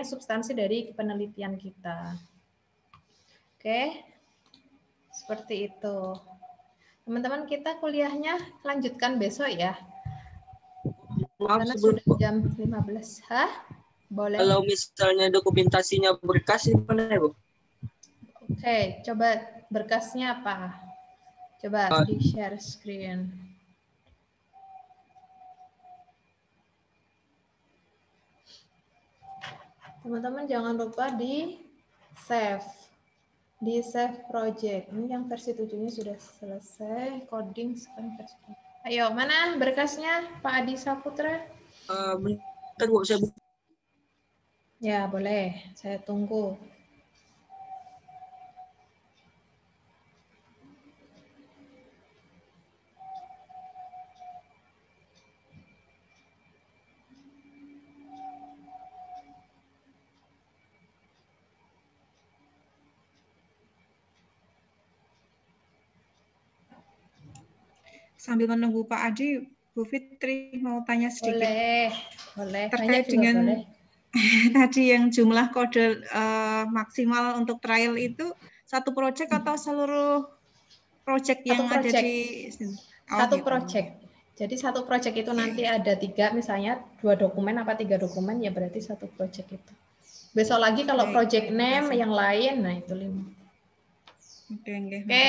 substansi dari penelitian kita. Oke, seperti itu. Teman-teman, kita kuliahnya lanjutkan besok ya. Karena sudah jam 15. Hah? Boleh. Kalau misalnya dokumentasinya berkas gimana ya, Bu? Oke, coba berkasnya apa? Coba di share screen. Teman-teman jangan lupa di save. Di save project. Ini yang versi 7-nya sudah selesai. Coding sekarang versi 7. Ayo, mana berkasnya Pak Adi Saputra? Bentar, Bu, saya buka. Ya, boleh. Saya tunggu. Sambil menunggu Pak Adi, Bu Fitri mau tanya sedikit. Boleh. Terkait dengan boleh. Tadi yang jumlah kode maksimal untuk trial itu satu proyek atau seluruh proyek yang ada di satu proyek. Jadi satu proyek itu nanti ada 3, misalnya 2 dokumen apa 3 dokumen, ya berarti satu proyek itu. Besok lagi kalau proyek name yang lain, nah itu 5. Oke.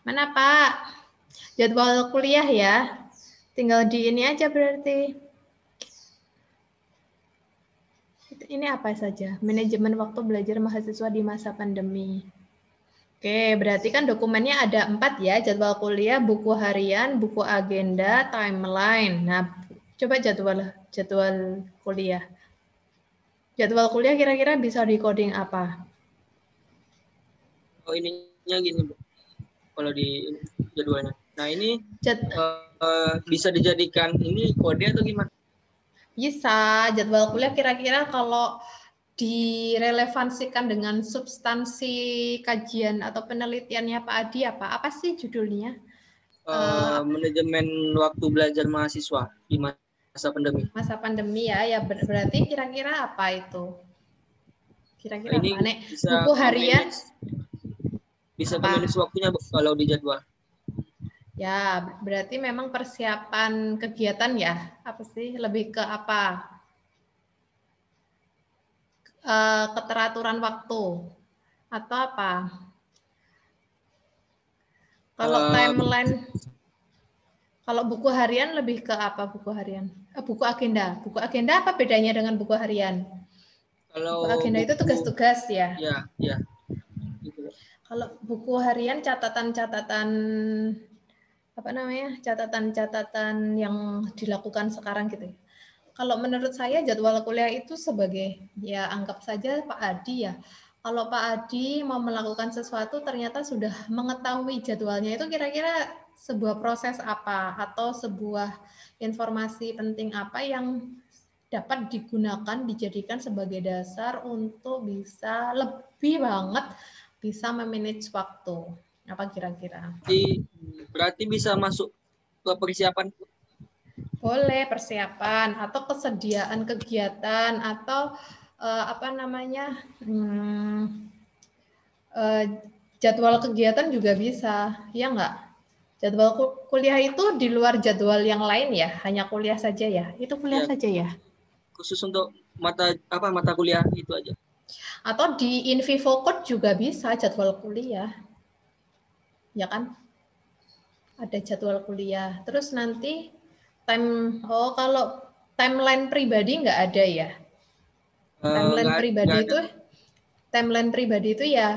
Mana Pak? Jadwal kuliah ya. Tinggal di ini aja berarti. Ini apa saja? Manajemen waktu belajar mahasiswa di masa pandemi. Oke, berarti kan dokumennya ada 4 ya. Jadwal kuliah, buku harian, buku agenda, timeline. Nah, coba jadwal kuliah. Jadwal kuliah kira-kira bisa di coding apa? Oh, ininya gini, Bu. Kalau di jadwalnya. Nah, ini bisa dijadikan ini kode atau gimana? Bisa. Jadwal kuliah kira-kira kalau direlevansikan dengan substansi kajian atau penelitiannya Pak Adi apa sih judulnya? Manajemen waktu belajar mahasiswa di masa pandemi. Masa pandemi ya berarti kira-kira apa itu? Kira-kira apa? Nek, buku harian bisa menulis waktunya kalau di jadwal. Ya, berarti memang persiapan kegiatan ya? Apa sih? Lebih ke apa? Keteraturan waktu atau apa? Kalau timeline, kalau buku harian lebih ke apa buku harian? Buku agenda. Buku agenda apa bedanya dengan buku harian? Kalau buku agenda itu tugas-tugas ya? Ya. Kalau buku harian catatan-catatan catatan-catatan yang dilakukan sekarang gitu. Kalau menurut saya jadwal kuliah itu sebagai ya anggap saja Pak Adi ya. Kalau Pak Adi mau melakukan sesuatu ternyata sudah mengetahui jadwalnya itu kira-kira sebuah proses apa atau sebuah informasi penting apa yang dapat digunakan dijadikan sebagai dasar untuk bisa lebih banget bisa memanage waktu. Apa kira-kira? Berarti bisa masuk ke persiapan? Boleh persiapan atau kesediaan kegiatan atau Jadwal kegiatan juga bisa, ya nggak? Jadwal kuliah itu di luar jadwal yang lain ya, hanya kuliah saja ya? Itu kuliah saja ya? Khusus untuk mata kuliah itu aja. Atau di in vivo code juga bisa jadwal kuliah, ya kan? Ada jadwal kuliah. Terus nanti kalau timeline pribadi nggak ada ya? Timeline pribadi itu ya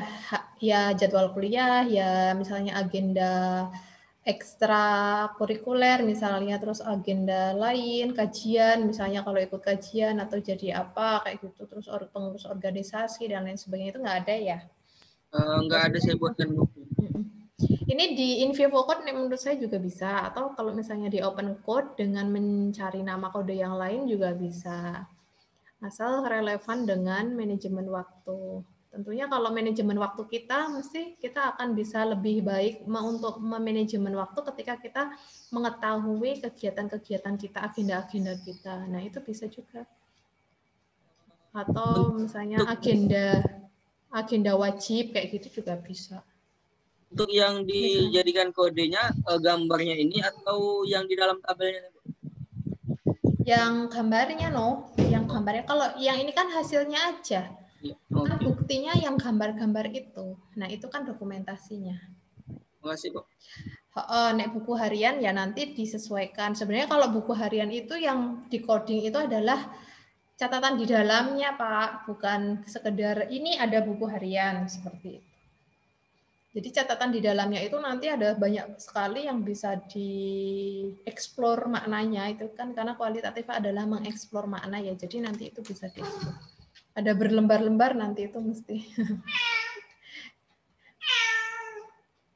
jadwal kuliah, ya misalnya agenda ekstra kurikuler misalnya, terus agenda lain, kajian misalnya kalau ikut kajian atau jadi apa kayak gitu, terus pengurus organisasi dan lain sebagainya itu nggak ada ya? Nggak ada saya buatkan buku. Ini di in vivo code menurut saya juga bisa, atau kalau misalnya di open code dengan mencari nama kode yang lain juga bisa. Asal relevan dengan manajemen waktu. Tentunya kalau manajemen waktu kita, mesti kita akan bisa lebih baik untuk memanajemen waktu ketika kita mengetahui kegiatan-kegiatan kita, agenda-agenda kita. Nah, itu bisa juga. Atau misalnya agenda wajib, kayak gitu juga bisa. Untuk yang dijadikan kodenya, gambarnya ini atau yang di dalam tabelnya? Yang gambarnya yang gambarnya. Kalau yang ini kan hasilnya aja, kan buktinya yang gambar-gambar itu. Nah itu kan dokumentasinya. Makasih Pak. Nek buku harian ya nanti disesuaikan. Sebenarnya kalau buku harian itu yang di coding itu adalah catatan di dalamnya Pak, bukan sekedar ini ada buku harian seperti itu. Jadi catatan di dalamnya itu nanti ada banyak sekali yang bisa dieksplor maknanya itu kan, karena kualitatif adalah mengeksplor makna ya. Jadi nanti itu bisa dieksplor. Ada berlembar-lembar nanti itu mesti.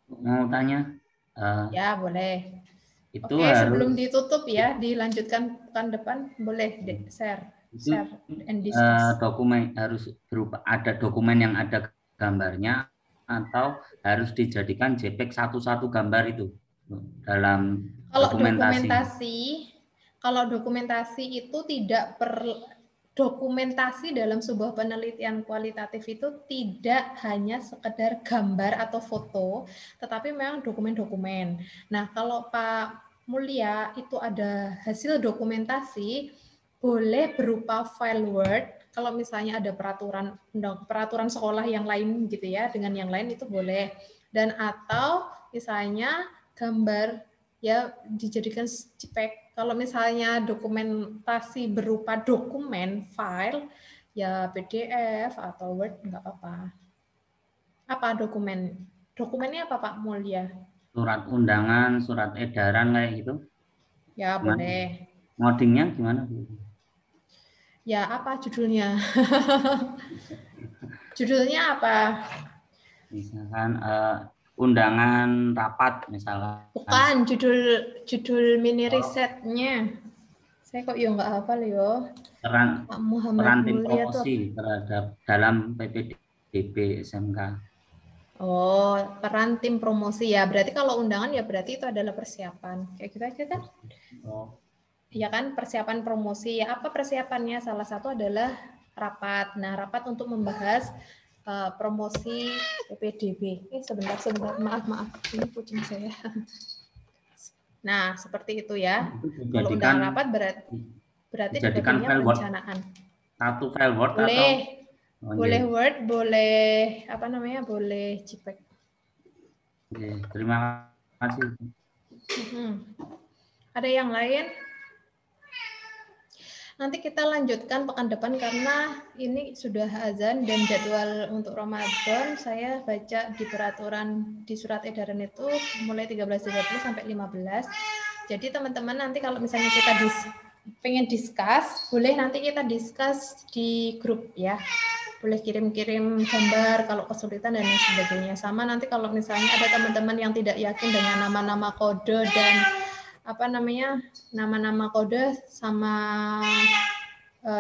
Mau tanya? Ya boleh. Itu Oke, sebelum ditutup ya, dilanjutkan pekan depan, boleh share and discuss. Dokumen harus berupa ada dokumen yang ada gambarnya, atau harus dijadikan JPEG satu-satu gambar itu dalam dokumentasi. Kalau dokumentasi itu tidak dokumentasi dalam sebuah penelitian kualitatif itu tidak hanya sekedar gambar atau foto, tetapi memang dokumen-dokumen. Nah, kalau Pak Mulia itu ada hasil dokumentasi, boleh berupa file Word. Kalau misalnya ada peraturan sekolah yang lain gitu ya, dengan yang lain itu boleh. Dan atau misalnya gambar ya dijadikan JPEG. Kalau misalnya dokumentasi berupa dokumen file ya PDF atau Word nggak apa-apa. Apa dokumen? Dokumennya apa Pak Mulia? Surat undangan, surat edaran kayak gitu. Ya gimana? Boleh. Ngodingnya gimana Bu? Ya, apa judulnya? Judulnya apa? Misalkan undangan rapat misalnya. Bukan, judul mini risetnya. Saya kok ya nggak hafal ya. Peran tim promosi terhadap dalam PPDB SMK. Oh, peran tim promosi ya. Berarti kalau undangan ya berarti itu adalah persiapan. Kayak gitu aja kan? Oh. Ya kan, persiapan promosi. Ya, apa persiapannya? Salah satu adalah rapat. Nah, rapat untuk membahas promosi PPDB. Sebentar. Maaf. Ini kucing saya. Nah, seperti itu ya. Kalau undangan rapat berarti dijadikan perencanaan. Satu file Word boleh, atau boleh Word, boleh boleh JPEG. Oke, terima kasih. Ada yang lain? Nanti kita lanjutkan pekan depan karena ini sudah azan dan jadwal untuk Ramadan saya baca di peraturan di surat edaran itu mulai 13.30 sampai 15. Jadi teman-teman nanti kalau misalnya kita pengen discuss, boleh nanti kita discuss di grup ya. Boleh kirim-kirim gambar kalau kesulitan dan lain sebagainya. Sama nanti kalau misalnya ada teman-teman yang tidak yakin dengan nama-nama kode dan nama-nama kode sama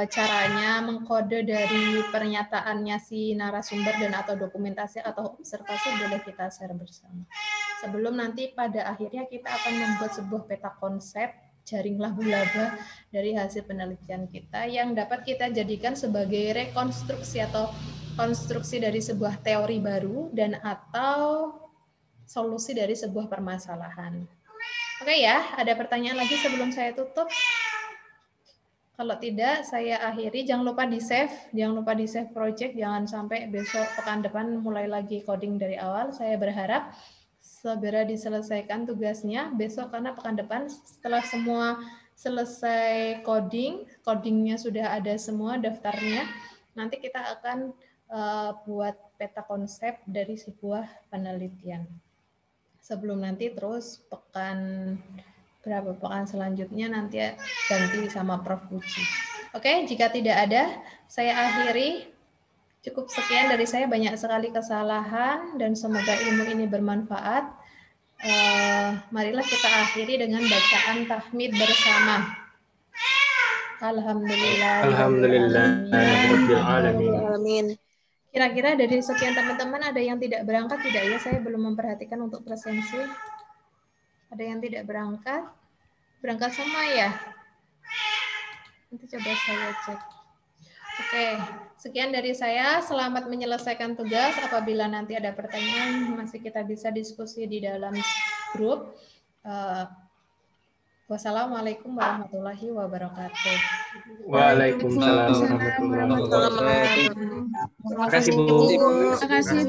caranya mengkode dari pernyataannya si narasumber dan atau dokumentasi atau observasi boleh kita share bersama. Sebelum nanti pada akhirnya kita akan membuat sebuah peta konsep jaring laba-laba dari hasil penelitian kita yang dapat kita jadikan sebagai rekonstruksi atau konstruksi dari sebuah teori baru dan atau solusi dari sebuah permasalahan. Oke ya, ada pertanyaan lagi sebelum saya tutup? Kalau tidak, saya akhiri. Jangan lupa di-save project, jangan sampai besok pekan depan mulai lagi coding dari awal. Saya berharap segera diselesaikan tugasnya besok, karena pekan depan setelah semua selesai codingnya sudah ada semua daftarnya, nanti kita akan buat peta konsep dari sebuah penelitian. Sebelum nanti terus pekan selanjutnya nanti ganti sama Prof. Puji. Oke, jika tidak ada, saya akhiri. Cukup sekian dari saya, banyak sekali kesalahan dan semoga ilmu ini bermanfaat. Marilah kita akhiri dengan bacaan tahmid bersama. Alhamdulillah. Kira-kira dari sekian teman-teman ada yang tidak berangkat tidak ya? Saya belum memperhatikan untuk presensi. Ada yang tidak berangkat? Berangkat semua ya? Nanti coba saya cek. Oke, sekian dari saya. Selamat menyelesaikan tugas. Apabila nanti ada pertanyaan, masih kita bisa diskusi di dalam grup. Wassalamualaikum warahmatullahi wabarakatuh. Waalaikumsalam warahmatullahi wabarakatuh. Terima kasih, Bu. Terima kasih,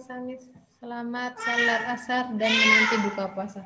Sami. Selamat salat asar dan menanti buka puasa.